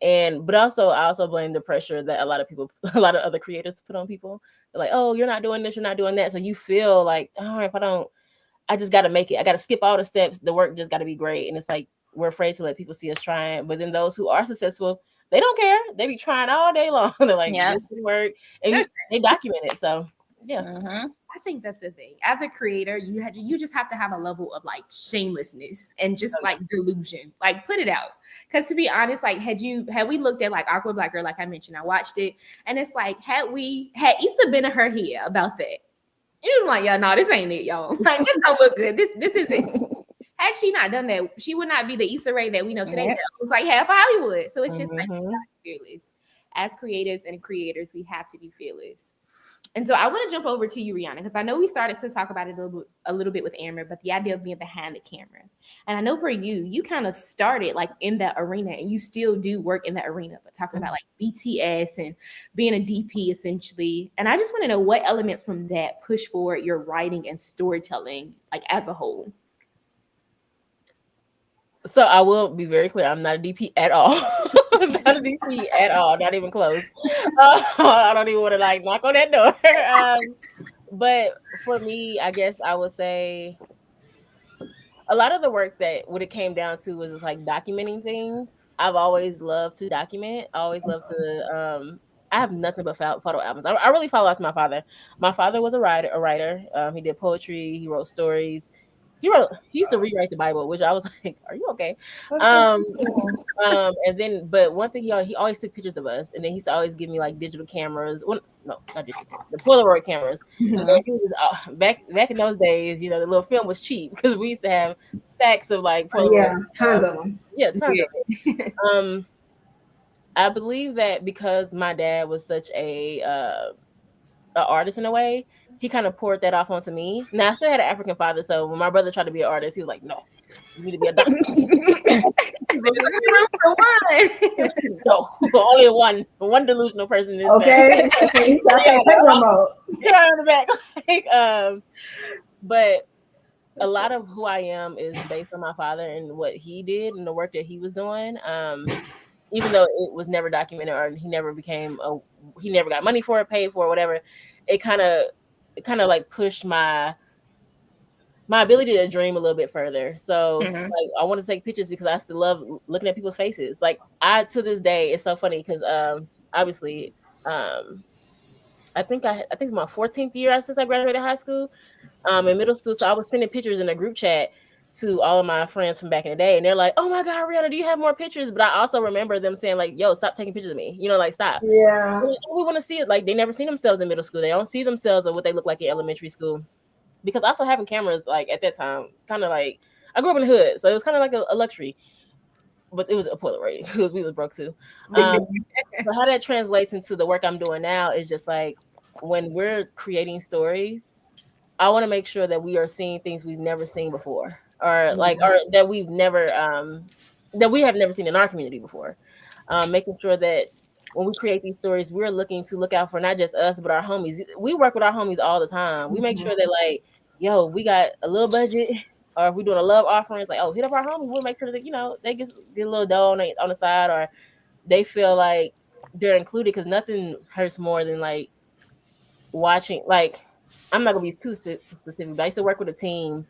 But also, I also blame the pressure that a lot of other creators put on people. They're like, oh, you're not doing this, you're not doing that. So you feel like, oh, if I don't, I just got to make it. I got to skip all the steps. The work just got to be great. And it's like, we're afraid to let people see us trying. But then those who are successful, they don't care. They be trying all day long. They're like, this didn't work. And they document it. So, yeah. I think that's the thing. As a creator, you just have to have a level of like shamelessness and just like delusion. Like, put it out. Because to be honest, like, had we looked at like Awkward Black Girl, like I mentioned, I watched it, and it's like, had Issa been in her head about that, you'd be like, yeah, no, this ain't it, y'all. Like, this don't look good. This isn't. Had she not done that, she would not be the Issa Rae that we know today. That was like half Hollywood. So it's just like, we gotta be fearless. As creators and creators, we have to be fearless. And so I want to jump over to you, Reeynana, because I know we started to talk about it a little bit with Amber, but the idea of being behind the camera. And I know for you kind of started like in that arena, and you still do work in that arena, but talking about like BTS and being a DP essentially. And I just want to know what elements from that push forward your writing and storytelling, like as a whole. So I will be very clear. I'm not a DP at all. Not a DP at all. Not even close. I don't even want to like knock on that door. But for me, I guess I would say a lot of the work that what it came down to was just like documenting things. I've always loved to document. I always loved to. I have nothing but photo albums. I really follow after my father. My father was a writer. He did poetry. He wrote stories. He used to rewrite the Bible, which I was like, "Are you okay?" And then, but one thing he always took pictures of us, and then he used to always give me like digital cameras. Well, no, not digital, the Polaroid cameras. And he was back in those days, you know, the little film was cheap because we used to have stacks of like Polaroid. Tons of them. Yeah, tons of it. I believe that because my dad was such a artist in a way, he kind of poured that off onto me. Now, I still had an African father, so when my brother tried to be an artist, he was like, "No, you need to be a doctor." No, only one delusional person in this okay. He's in the back. But a lot of who I am is based on my father and what he did and the work that he was doing. Even though it was never documented or he never got money for it, paid for it, whatever, it kind of like pushed my ability to dream a little bit further. So like, I want to take pictures because I still love looking at people's faces. Like to this day, it's so funny because obviously I think it's my 14th year since I graduated high school, in middle school. So I was sending pictures in a group chat to all of my friends from back in the day, and they're like, "Oh my God, Reeynana, do you have more pictures?" But I also remember them saying like, "Yo, stop taking pictures of me," you know, like stop. Yeah, we want to see it. Like they never seen themselves in middle school. They don't see themselves or what they look like in elementary school. Because also having cameras like at that time, it's kind of like I grew up in the hood, so it was kind of like a luxury. But it was a Polaroid because we was broke too. So how that translates into the work I'm doing now is just like when we're creating stories, I want to make sure that we are seeing things we've never seen before, or that we have never seen in our community before. Making sure that when we create these stories, we're looking to look out for not just us, but our homies. We work with our homies all the time. We make sure that like, yo, we got a little budget, or if we're doing a love offering, it's like, oh, hit up our homies. We'll make sure that, you know, they get a little dough on the side, or they feel like they're included, because nothing hurts more than like watching, like, I'm not gonna be too specific, but I used to work with a team,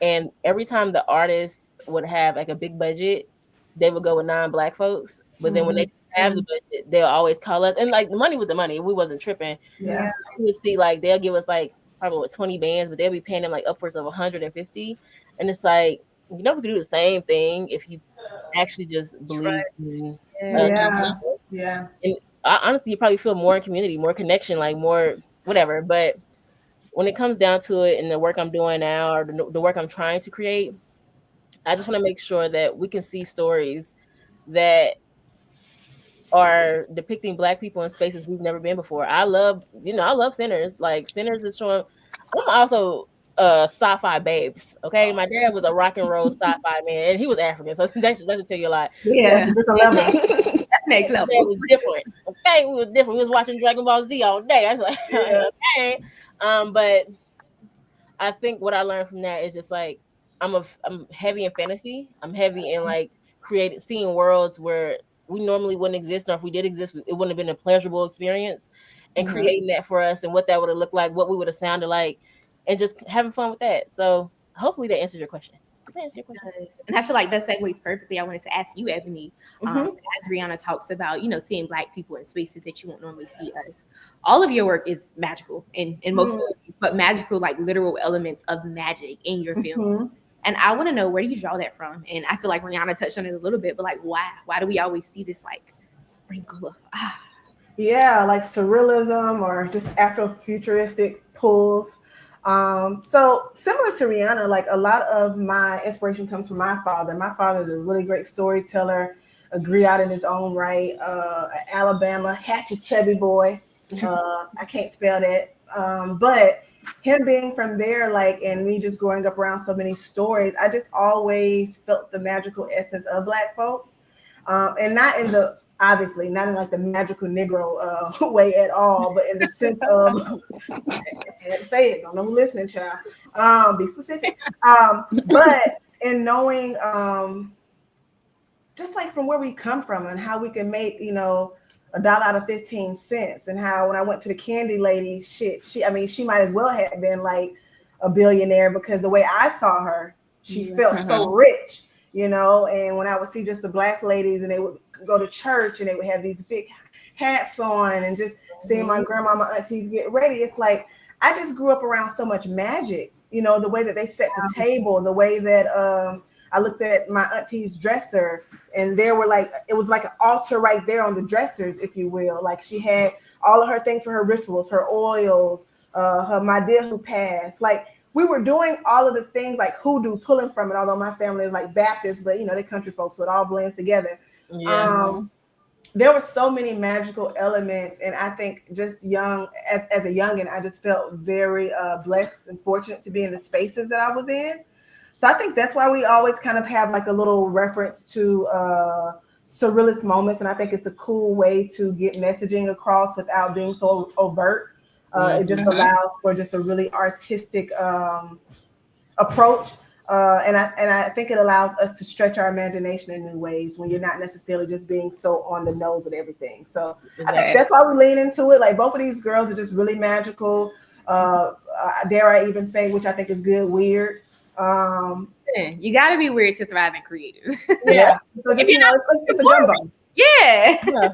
and every time the artists would have like a big budget, they would go with non-Black folks. But then when they have the budget, they'll always call us, and like the money was the money. We wasn't tripping. Yeah, you would see like they'll give us like probably 20 bands, but they'll be paying them like upwards of 150, and it's like, you know, we could do the same thing if you actually just believe. Yeah. And honestly, you probably feel more in community, more connection, like more whatever. But when it comes down to it, and the work I'm doing now, or the work I'm trying to create, I just want to make sure that we can see stories that are depicting Black people in spaces we've never been before. I love Sinners. Like Sinners is showing. I'm also sci-fi babes. Okay, my dad was a rock and roll sci-fi man, and he was African, so that should tell you a lot. Yeah, that's next level. It was different. Okay, we was different. We was watching Dragon Ball Z all day. I was like, okay. But I think what I learned from that is just like I'm heavy in fantasy. I'm heavy in like seeing worlds where we normally wouldn't exist, or if we did exist, it wouldn't have been a pleasurable experience. And creating that for us, and what that would have looked like, what we would have sounded like, and just having fun with that. So hopefully that answers your question. And I feel like that segues perfectly. I wanted to ask you, Ebony, as Reeynana talks about, you know, seeing Black people in spaces that you won't normally see us. All of your work is magical in most of it, but magical, like literal elements of magic in your film. And I want to know, where do you draw that from? And I feel like Reeynana touched on it a little bit, but like, why do we always see this like sprinkle of Yeah, like surrealism or just Afrofuturistic pulls. So similar to Reeynana, like a lot of my inspiration comes from my father. My father is a really great storyteller, a griot in his own right, Alabama, hatchet chubby boy. I can't spell that. But him being from there, like, and me just growing up around so many stories, I just always felt the magical essence of Black folks. And not in the, obviously, not in like the magical Negro way at all, but in the sense of, I had to say it, don't know who's listening, child. Be specific. But in knowing, just like from where we come from and how we can make, you know, $1 out of 15 cents, and how when I went to the candy lady, she might as well have been like a billionaire, because the way I saw her, she felt so rich, you know. And when I would see just the Black ladies, and they would go to church and they would have these big hats on, and just seeing my grandma, my aunties get ready, it's like I just grew up around so much magic You know, the way that they set the table, the way that I looked at my auntie's dresser, and there were like, it was like an altar right there on the dressers, if you will. Like she had all of her things for her rituals, her oils, her my dear who passed. Like we were doing all of the things like hoodoo, pulling from it. Although my family is like Baptist, but you know, they're country folks, so it all blends together. Yeah. There were so many magical elements, and I think just young as a youngin, I just felt very blessed and fortunate to be in the spaces that I was in. So I think that's why we always kind of have like a little reference to surrealist moments, and I think it's a cool way to get messaging across without being so overt. It just allows for just a really artistic approach. And I think it allows us to stretch our imagination in new ways when you're not necessarily just being so on the nose with everything. So I think that's why we lean into it. Like both of these girls are just really magical. Dare I even say, which I think is good, weird. You got to be weird to thrive in creative. Yeah. So just, you know, it's a gumbo. Yeah.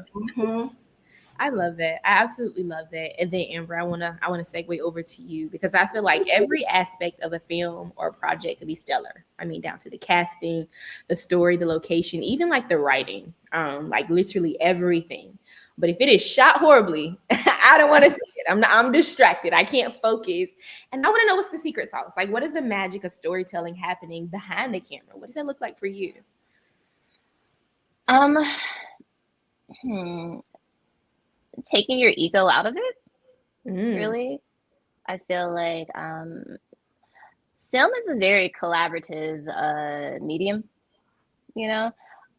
I love that. I absolutely love that. And then Amber, I wanna segue over to you because I feel like every aspect of a film or project could be stellar. I mean, down to the casting, the story, the location, even like the writing, like literally everything. But if it is shot horribly, I don't want to see it. I'm distracted. I can't focus. And I want to know what's the secret sauce. Like, what is the magic of storytelling happening behind the camera? What does that look like for you? Taking your ego out of it, really. I feel like film is a very collaborative medium, you know,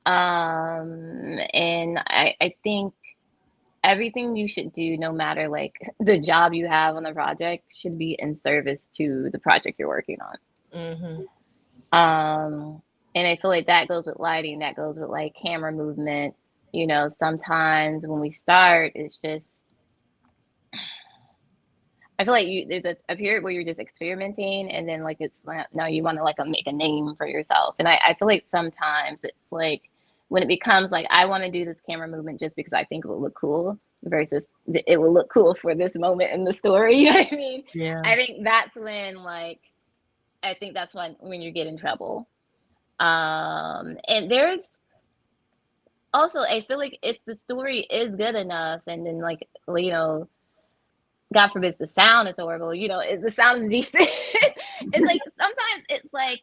and I think everything you should do, no matter like the job you have on the project, should be in service to the project you're working on. And I feel like that goes with lighting, that goes with like camera movement. You know, sometimes when we start, it's just, I feel like there's a period where you're just experimenting, and then like it's now you want to like make a name for yourself. And I feel like sometimes it's like when it becomes like I want to do this camera movement just because I think it will look cool versus it will look cool for this moment in the story. You know what I mean? Yeah. I think that's when when you get in trouble. And there's also, I feel like if the story is good enough, and then like, you know, God forbid the sound is horrible, you know, if the sound is decent, it's like sometimes it's like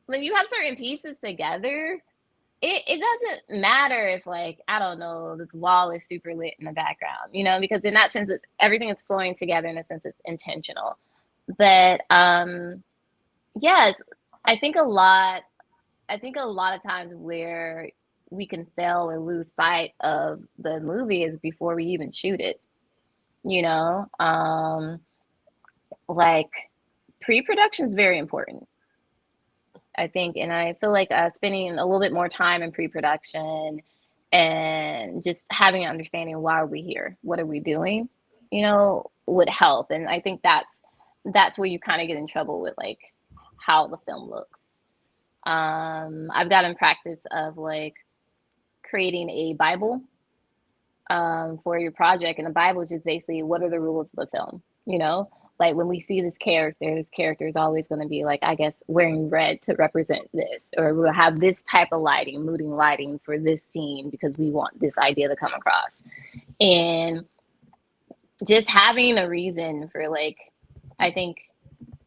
when you have certain pieces together, it doesn't matter if like, I don't know, this wall is super lit in the background, you know, because in that sense, everything is flowing together in a sense it's intentional. But yes, I think a lot of times where we can fail or lose sight of the movie is before we even shoot it, you know. Like pre-production is very important, I think, and I feel like spending a little bit more time in pre-production and just having an understanding, why are we here, what are we doing, you know, would help. And I think that's where you kind of get in trouble with like how the film looks. I've gotten practice of like creating a Bible for your project, and the Bible is just basically what are the rules of the film, you know, like when we see this character is always going to be like, I guess, wearing red to represent this, or we'll have this type of lighting, mooding lighting for this scene because we want this idea to come across. And just having a reason for like, I think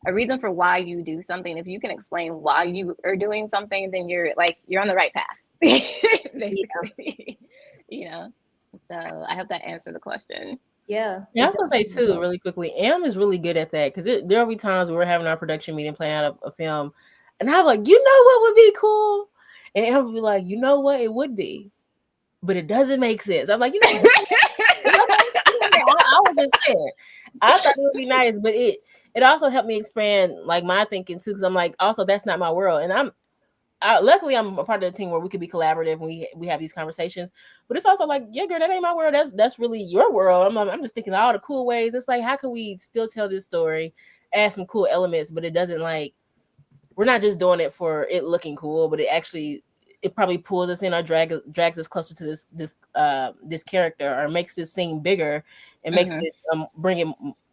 a reason for why you do something, if you can explain why you are doing something, then you're on the right path. Basically. You know, so I hope that answered the question. Yeah, I was gonna say too, really quickly, Am is really good at that, because there'll be times where we're having our production meeting, planning out a film, and I'm like, you know what would be cool, and Am will be like, you know what, it would be, but it doesn't make sense. I'm like, you know, I was just saying, I thought it would be nice, but it also helped me expand like my thinking too, because I'm like, also that's not my world, and luckily I'm a part of the team where we could be collaborative and we have these conversations. But it's also like, yeah, girl, that ain't my world. That's really your world. I'm just thinking all the cool ways. It's like, how can we still tell this story, add some cool elements, but it doesn't like, we're not just doing it for it looking cool, but it probably pulls us in or drags us closer to this character, or makes this scene bigger and makes it bring it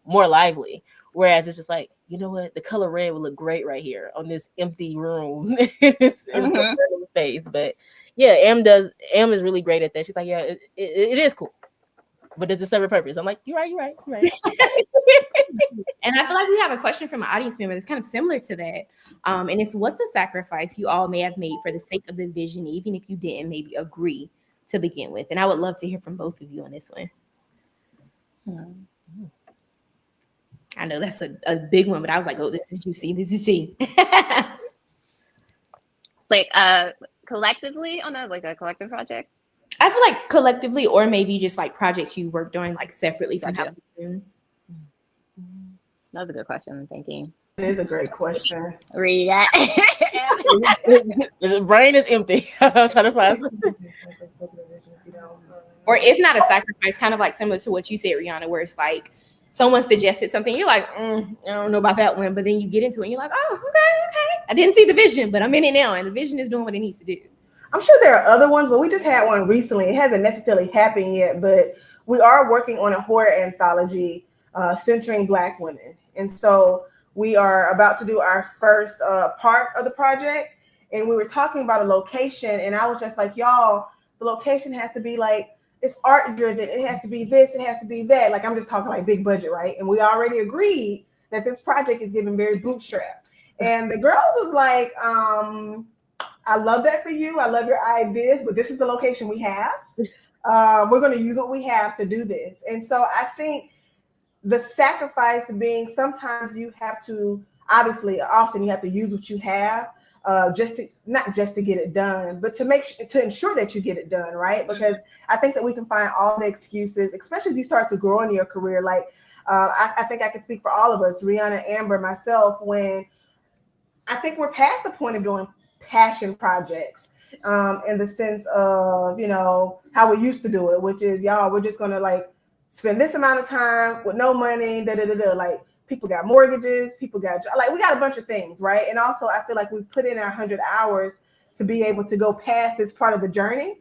more lively. Whereas it's just like, you know what, the color red would look great right here on this empty room in this space. But yeah, Am is really great at that. She's like, yeah, it is cool, but it's a separate purpose. I'm like, you're right. And I feel like we have a question from an audience member that's kind of similar to that. And it's, what's the sacrifice you all may have made for the sake of the vision, even if you didn't maybe agree to begin with? And I would love to hear from both of you on this one. I know that's a big one, but I was like, oh, this is juicy. This is tea. Like collectively on a collective project? I feel like collectively, or maybe just like projects you worked on like separately from Gotcha. House. That was a good question. I'm thinking. It is a great question. Read that. The brain is empty. I'm trying to find something. Or if not a sacrifice, kind of like similar to what you said, Reeynana, where it's like someone suggested something, you're like, I don't know about that one, but then you get into it and you're like, oh, okay. I didn't see the vision, but I'm in it now, and the vision is doing what it needs to do. I'm sure there are other ones, but we just had one recently. It hasn't necessarily happened yet, but we are working on a horror anthology centering Black women. And so we are about to do our first part of the project. And we were talking about a location, and I was just like, y'all, the location has to be like, it's art driven. It has to be this, it has to be that. Like, I'm just talking like big budget, right? And we already agreed that this project is giving very bootstrap. And the girls was like, I love that for you. I love your ideas, but this is the location we have. We're going to use what we have to do this. And so I think the sacrifice being sometimes you have to, often you have to use what you have, not just to get it done, but to ensure that you get it done, right? Because I think that we can find all the excuses, especially as you start to grow in your career. Like I think I can speak for all of us, Reeynana, Amber, myself, when I think we're past the point of doing passion projects in the sense of, how we used to do it, which is, y'all, we're just gonna like spend this amount of time with no money, like people got mortgages, people got, like, we got a bunch of things, right? And also I feel like we've put in our 100 hours to be able to go past this part of the journey.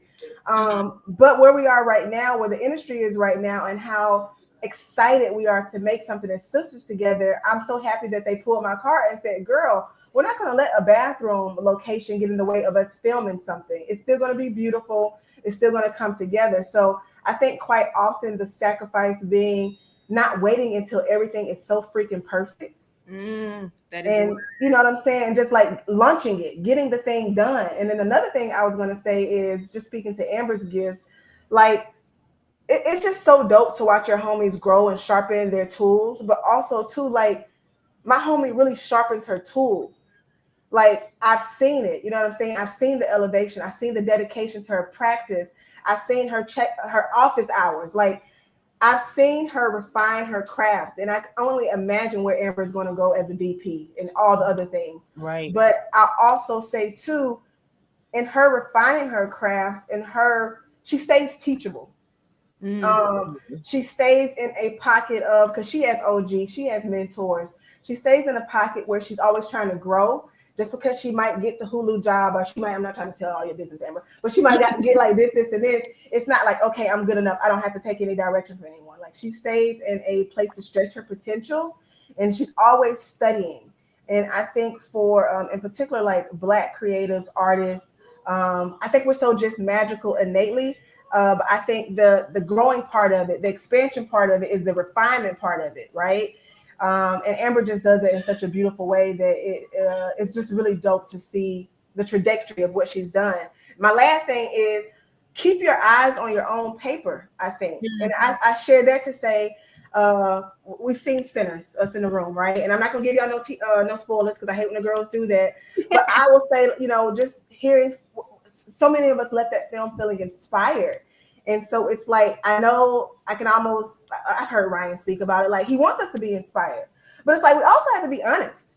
But where we are right now, where the industry is right now, and how excited we are to make something as sisters together, I'm so happy that they pulled my card and said, girl, we're not going to let a bathroom location get in the way of us filming something. It's still going to be beautiful. It's still going to come together. So I think quite often the sacrifice being not waiting until everything is so freaking perfect. That is, and you know what I'm saying? Just like launching it, getting the thing done. And then another thing I was going to say is, just speaking to Amber's gifts, like it's just so dope to watch your homies grow and sharpen their tools, but also too, like, my homie really sharpens her tools. Like, I've seen it, you know what I'm saying? I've seen the elevation. I've seen the dedication to her practice. I've seen her check her office hours. Like, I've seen her refine her craft. And I can only imagine where Amber is going to go as a DP and all the other things. Right. But I'll also say, too, in her refining her craft, she stays teachable. She stays in a pocket of, because she has OG, she has mentors. She stays in a pocket where she's always trying to grow. Just because she might get the Hulu job, or I'm not trying to tell all your business, Amber, but she might get like this, and this. It's not like, okay, I'm good enough. I don't have to take any direction from anyone. Like, she stays in a place to stretch her potential, and she's always studying. And I think for, in particular, like Black creatives, artists, I think we're so just magical innately. But I think the growing part of it, the expansion part of it, is the refinement part of it, right? And Amber just does it in such a beautiful way that it's just really dope to see the trajectory of what she's done. My last thing is, keep your eyes on your own paper, I think. Mm-hmm. And I share that to say, we've seen Sinners, us in the room, right? And I'm not going to give y'all no spoilers, because I hate when the girls do that. But I will say, just hearing so many of us left that film feeling inspired. And so it's like, I know I've heard Ryan speak about it. Like, he wants us to be inspired, but it's like, we also have to be honest.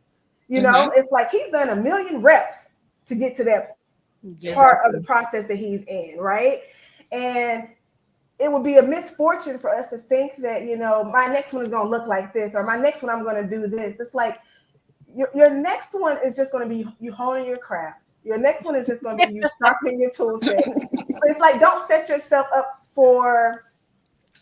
It's like, he's done 1 million reps to get to that part of the process that he's in. Right. And it would be a misfortune for us to think that, my next one is going to look like this, or my next one, I'm going to do this. It's like, your next one is just going to be you honing your craft. Your next one is just going to be you sharpening your tool set. It's like, don't set yourself up for,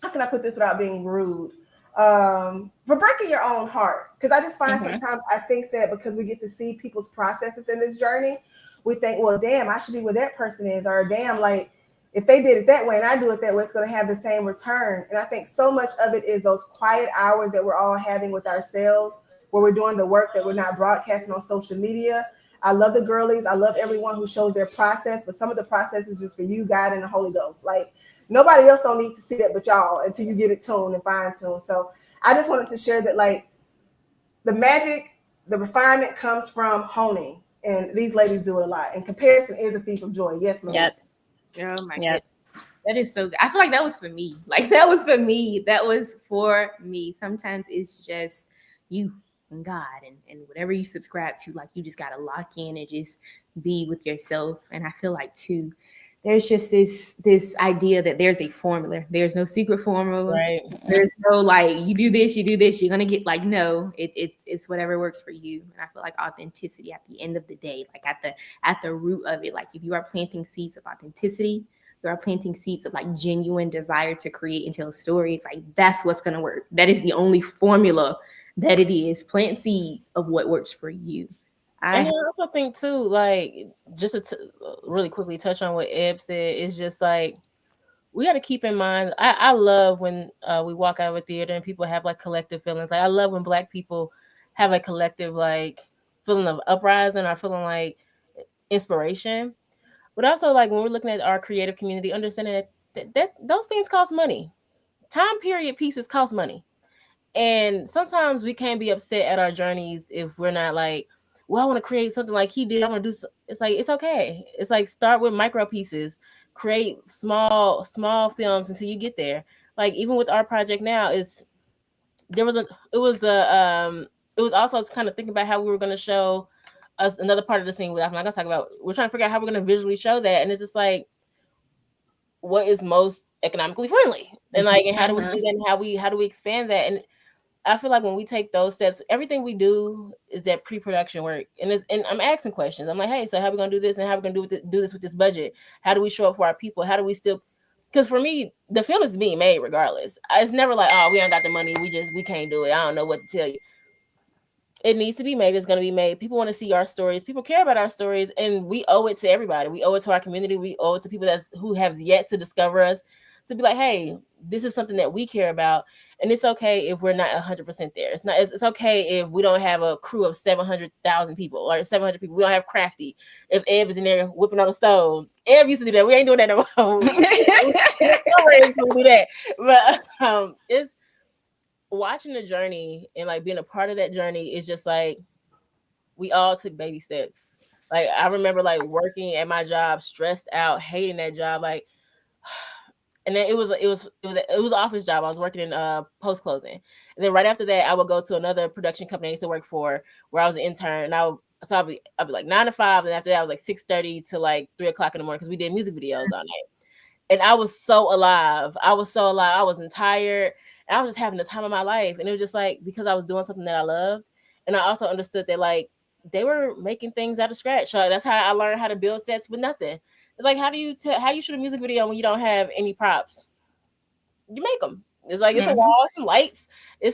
how can I put this without being rude? for breaking your own heart. Because I just find sometimes I think that because we get to see people's processes in this journey, we think, well, damn, I should be where that person is, or damn, like if they did it that way and I do it that way, it's going to have the same return. And I think so much of it is those quiet hours that we're all having with ourselves, where we're doing the work that we're not broadcasting on social media. I love the girlies. I love everyone who shows their process, but some of the process is just for you, God, and the Holy Ghost. Like nobody else don't need to see that but y'all until you get it tuned and fine tuned. So I just wanted to share that, like, the magic, the refinement comes from honing, and these ladies do it a lot. And comparison is a thief of joy. Yes, ma'am. Yep. Oh my God. That is so good. I feel like that was for me. Like that was for me. That was for me. Sometimes it's just you and God and whatever you subscribe to, like you just gotta lock in and just be with yourself. And I feel like too, there's just this idea that there's a formula. There's no secret formula. Right. There's no like you do this, you're gonna get like no. It's whatever works for you. And I feel like authenticity at the end of the day, like at the root of it, like if you are planting seeds of authenticity, you are planting seeds of like genuine desire to create and tell stories. Like that's what's gonna work. That is the only formula that it is. Plant seeds of what works for you. And I also think too, like just to really quickly touch on what Eb said, is just like we got to keep in mind. I love when we walk out of a theater and people have like collective feelings. Like I love when Black people have a collective like feeling of uprising or feeling like inspiration. But also like when we're looking at our creative community, understanding that those things cost money. Time period pieces cost money, and sometimes we can't be upset at our journeys if we're not like, well, I want to create something like he did. I want to do. It's like it's okay. It's like start with micro pieces, create small films until you get there. Like even with our project now, it was also kind of thinking about how we were going to show us another part of the scene. I'm not going to talk about. We're trying to figure out how we're going to visually show that, and it's just like what is most economically friendly, and like and how do we do that, and how do we expand that. And I feel like when we take those steps, everything we do is that pre-production work. And I'm asking questions. I'm like, hey, so how are we gonna do this, and how are we gonna do this with this budget? How do we show up for our people? How do we still? Because for me, the film is being made regardless. It's never like, oh, we ain't got the money, we can't do it. I don't know what to tell you. It needs to be made. It's going to be made. People want to see our stories. People care about our stories, and we owe it to everybody. We owe it to our community. We owe it to people who have yet to discover us, to be like, hey, this is something that we care about, and it's okay if we're not 100% there. It's okay if we don't have a crew of 700,000 people or 700 people. We don't have Crafty. If Eb is in there whipping on the stove, Eb used to do that. We ain't doing that no more. We do that, but it's watching the journey and like being a part of that journey is just like we all took baby steps. Like I remember like working at my job, stressed out, hating that job, like. And then it was an office job. I was working in post closing, and then right after that, I would go to another production company I used to work for, where I was an intern. And I'd be like 9 to 5, and after that, I was like 6:30 to like 3 o'clock in the morning because we did music videos all night. And I was so alive. I wasn't tired, and I was just having the time of my life. And it was just like because I was doing something that I loved, and I also understood that like they were making things out of scratch. So that's how I learned how to build sets with nothing. It's like, how you shoot a music video when you don't have any props? You make them. It's like, it's a wall, some lights. I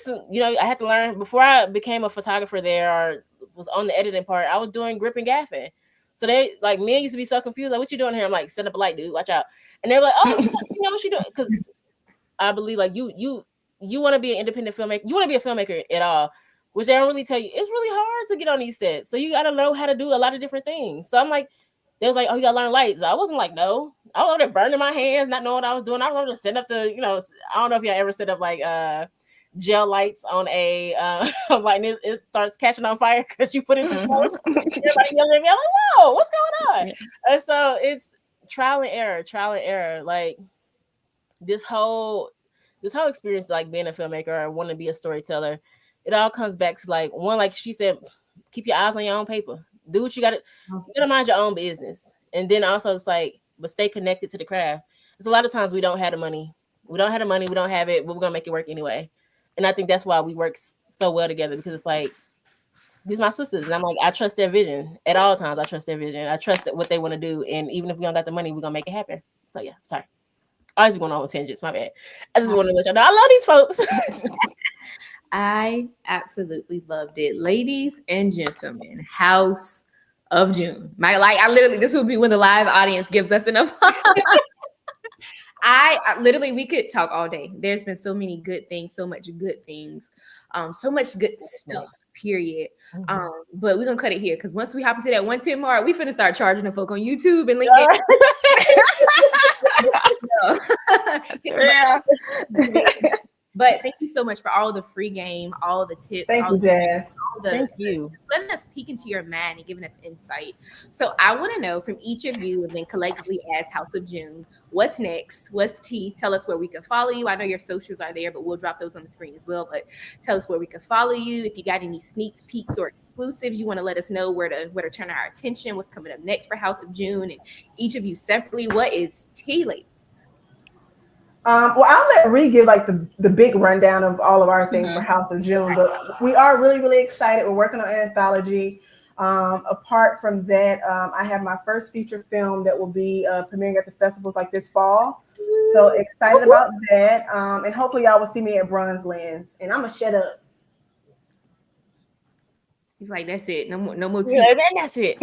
had to learn before I became a photographer there or was on the editing part. I was doing grip and gaffing. So they like men used to be so confused. Like, what you doing here? I'm like, set up a light, dude. Watch out. And they're like, oh, you know what you doing? Because I believe like you want to be an independent filmmaker. You want to be a filmmaker at all, which they don't really tell you. It's really hard to get on these sets. So you got to know how to do a lot of different things. So I'm like, they was like, oh, you gotta learn lights. I wasn't like, no. I was over there burning my hands, not knowing what I was doing. I don't know to set up I don't know if y'all ever set up like gel lights on a like it starts catching on fire because you put it in smoke. Everybody yelling at me, I'm like, whoa, what's going on? And so it's trial and error. Like this whole experience, like being a filmmaker or wanting to be a storyteller, it all comes back to like one, like she said, keep your eyes on your own paper. Do what you gotta mind your own business. And then also it's like, but stay connected to the craft. It's a lot of times we don't have the money. We don't have it, but we're gonna make it work anyway. And I think that's why we work so well together, because it's like, these are my sisters. And I'm like, I trust their vision at all times. I trust their vision. I trust that what they want to do. And even if we don't got the money, we're gonna make it happen. So yeah, sorry. I always be going on with tangents, my bad. I just want to let y'all know I love these folks. I absolutely loved it. Ladies and gentlemen, House of June. I literally, this would be when the live audience gives us enough. I literally, we could talk all day. There's been so many good things, so much good things, so much good stuff, period. But we're gonna cut it here because once we hop into that 110 mark, we finna start charging the folk on YouTube and LinkedIn. Yeah. But thank you so much for all the free game, all the tips. Thank you, Jazz. Thank you. Letting us peek into your mind and giving us insight. So I want to know from each of you, and then collectively as House of June, what's next? What's T? Tell us where we can follow you. I know your socials are there, but we'll drop those on the screen as well. But tell us where we can follow you. If you got any sneak peeks or exclusives, you want to let us know where to turn our attention, what's coming up next for House of June, and each of you separately, what is T, ladies? Well, I'll let Ree give like the big rundown of all of our things for House of June, but we are really, really excited. We're working on an anthology. Apart from that, I have my first feature film that will be premiering at the festivals like this fall. So excited about that. And hopefully y'all will see me at Bronze Lens. And I'm gonna shut up. He's like, that's it. No more tea. Yeah, that's it.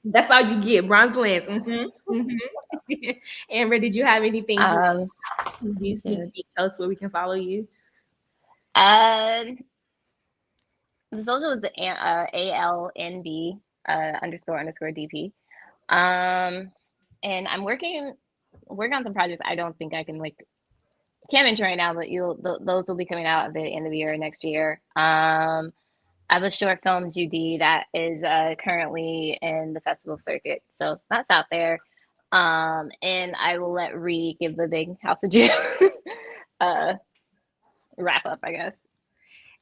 That's all you get. Bronze Lens. Amber, did you have anything? Tell us where we can follow you. The social is ALNB __ DP. And I'm working on some projects. I don't think I can't mention right now, but those will be coming out at the end of the year next year. I have a short film, Judy, that is currently in the festival circuit. So that's out there. And I will let Ree give the big House of June wrap up, I guess.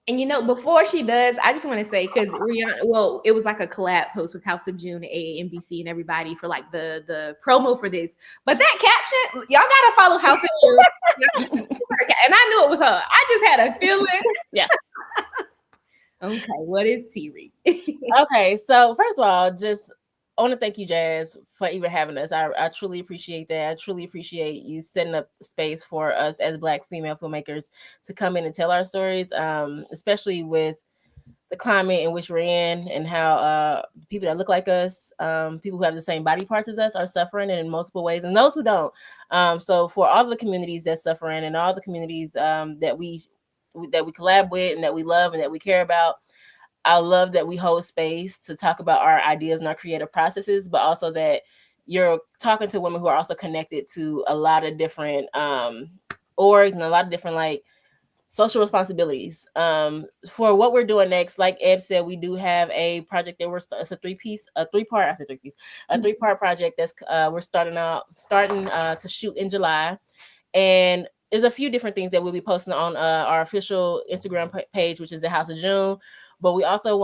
And before she does, I just want to say, because Reeynana, it was like a collab post with House of June, AAMBC, and everybody for like the promo for this. But that caption, y'all gotta follow House of June. And I knew it was her. I just had a feeling. Yeah. Okay, what is T-Reed? Okay, so first of all, I want to thank you, Jazz, for even having us. I truly appreciate that. I truly appreciate you setting up space for us as Black female filmmakers to come in and tell our stories, especially with the climate in which we're in and how people that look like us, people who have the same body parts as us are suffering in multiple ways, and those who don't. So for all the communities that's suffering and all the communities that we collab with and that we love and that we care about, I love that we hold space to talk about our ideas and our creative processes, but also that you're talking to women who are also connected to a lot of different orgs and a lot of different social responsibilities. For what we're doing next, like Eb said, we do have a project that it's a three-part project that's we're starting to shoot in July, and there's a few different things that we'll be posting on our official Instagram page, which is the House of June. But we also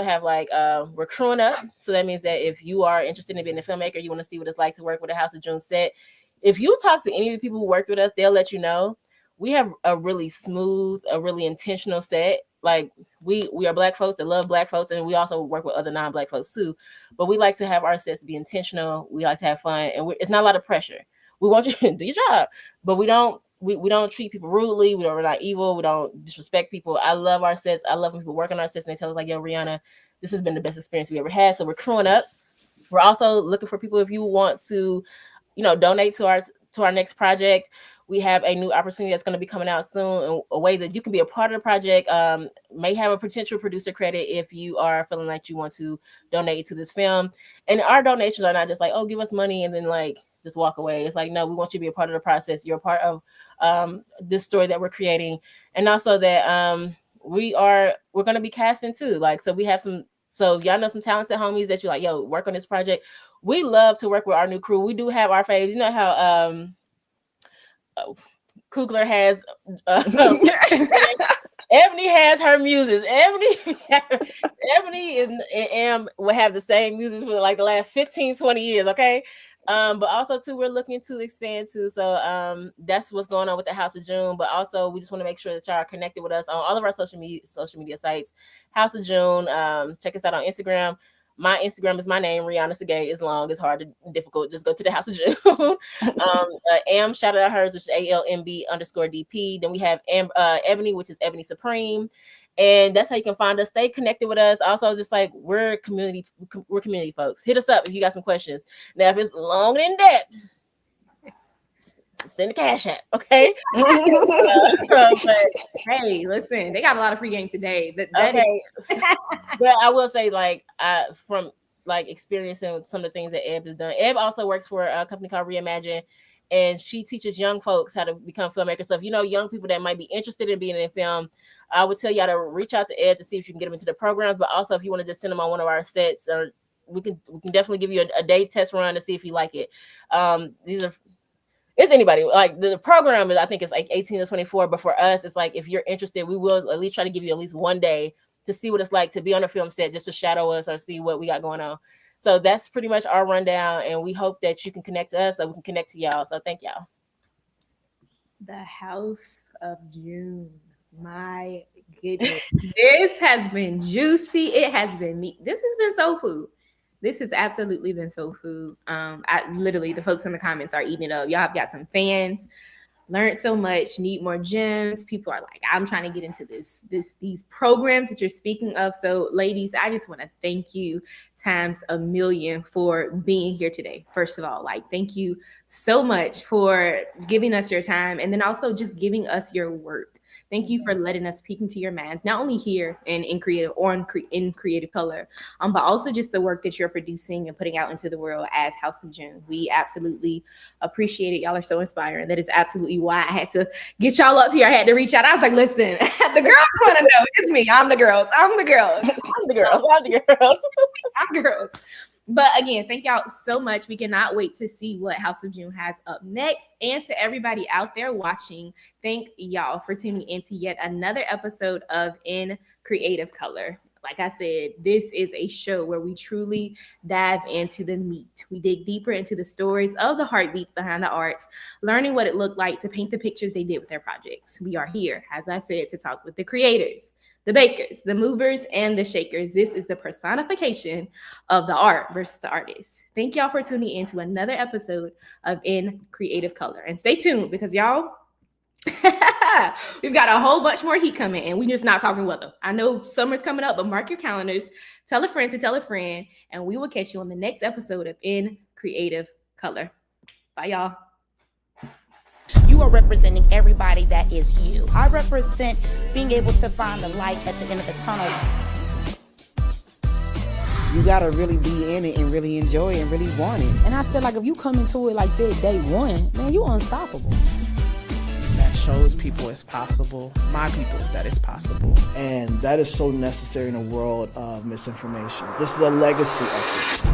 have we're crewing up. So that means that if you are interested in being a filmmaker, you want to see what it's like to work with a House of June set. If you talk to any of the people who worked with us, they'll let you know. We have a really smooth, a really intentional set. Like we are Black folks that love Black folks, and we also work with other non-Black folks too. But we like to have our sets be intentional. We like to have fun, and it's not a lot of pressure. We want you to do your job, but we don't treat people rudely. We're not evil. We don't disrespect people. I love our sets. I love when people work on our sets and they tell us like, yo, Reeynana, this has been the best experience we ever had. So we're crewing up. We're also looking for people if you want to, donate to our next project. We have a new opportunity that's going to be coming out soon, a way that you can be a part of the project. May have a potential producer credit if you are feeling like you want to donate to this film. And our donations are not just like, oh, give us money and then just walk away. It's like, no, we want you to be a part of the process. You're a part of this story that we're creating. And also that we're going to be casting too. So we have so y'all know some talented homies that you're like, yo, work on this project. We love to work with our new crew. We do have our faves. You know how Kugler has Ebony has her muses. Ebony and Am will have the same muses for the last 15, 20 years, okay? But also too, we're looking to expand too. So that's what's going on with the House of June. But also we just want to make sure that y'all are connected with us on all of our social media sites. House of June. Check us out on Instagram. My Instagram is my name, Reeynana Sehgeh. It's long, it's hard and difficult. Just go to the House of June. Am, shout out hers, which is ALMB_DP. Then we have Ebony, which is Ebony Supreme. And that's how you can find us. Stay connected with us. Also, just like we're community folks. Hit us up if you got some questions. Now, if it's long and in depth, send the cash app, okay? But hey, listen, they got a lot of free game today. Okay. But I will say, like, from like experiencing some of the things that Eb has done. Eb also works for a company called Reimagine, and she teaches young folks how to become filmmakers. So if you know young people that might be interested in being in film, I would tell y'all to reach out to Eb to see if you can get them into the programs. But also, if you want to just send them on one of our sets, or we can definitely give you a day test run to see if you like it. It's anybody. Like the program is, I think it's like 18 to 24, but for us, it's like if you're interested, we will at least try to give you at least one day to see what it's like to be on a film set, just to shadow us or see what we got going on. So that's pretty much our rundown, and we hope that you can connect to us so we can connect to y'all. So thank y'all. The House of June. My goodness. This has been juicy. It has been meat. This has been soul food. This has absolutely been soul food. Literally, the folks in the comments are eating it up. Y'all have got some fans, learned so much, need more gems. People are like, I'm trying to get into these programs that you're speaking of. So ladies, I just want to thank you times a million for being here today. First of all, like, thank you so much for giving us your time, and then also just giving us your work. Thank you for letting us peek into your minds, not only here in creative or in creative color, but also just the work that you're producing and putting out into the world as House of June. We absolutely appreciate it. Y'all are so inspiring. That is absolutely why I had to get y'all up here. I had to reach out. I was like, listen, the girls want to know. It's me. I'm the girls. I'm the girls. I'm the girls. I'm the girls. I'm girls. But again, thank y'all so much. We cannot wait to see what House of June has up next. And to everybody out there watching, thank y'all for tuning into yet another episode of In Creative Color. Like I said, this is a show where we truly dive into the meat. We dig deeper into the stories of the heartbeats behind the arts, learning what it looked like to paint the pictures they did with their projects. We are here, as I said, to talk with the creators, the bakers, the movers, and the shakers. This is the personification of the art versus the artist. Thank y'all for tuning in to another episode of In Creative Color. And stay tuned, because y'all, we've got a whole bunch more heat coming, and we're just not talking weather. I know summer's coming up, but mark your calendars. Tell a friend to tell a friend, and we will catch you on the next episode of In Creative Color. Bye, y'all. You are representing everybody that is you. I represent being able to find the light at the end of the tunnel. You gotta really be in it and really enjoy it and really want it. And I feel like if you come into it like that day one, man, you unstoppable. That shows people it's possible, my people, that it's possible. And that is so necessary in a world of misinformation. This is a legacy effort.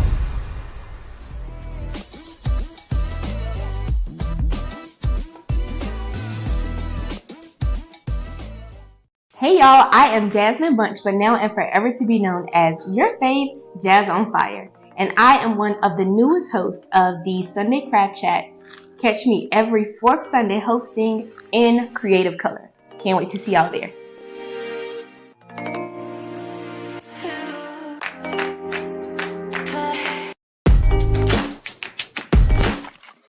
Hey y'all, I am Jasmine Bunch, but now and forever to be known as your fave, JazzonFire. And I am one of the newest hosts of the Sunday Craft Chats. Catch me every fourth Sunday hosting In Creative Color. Can't wait to see y'all there.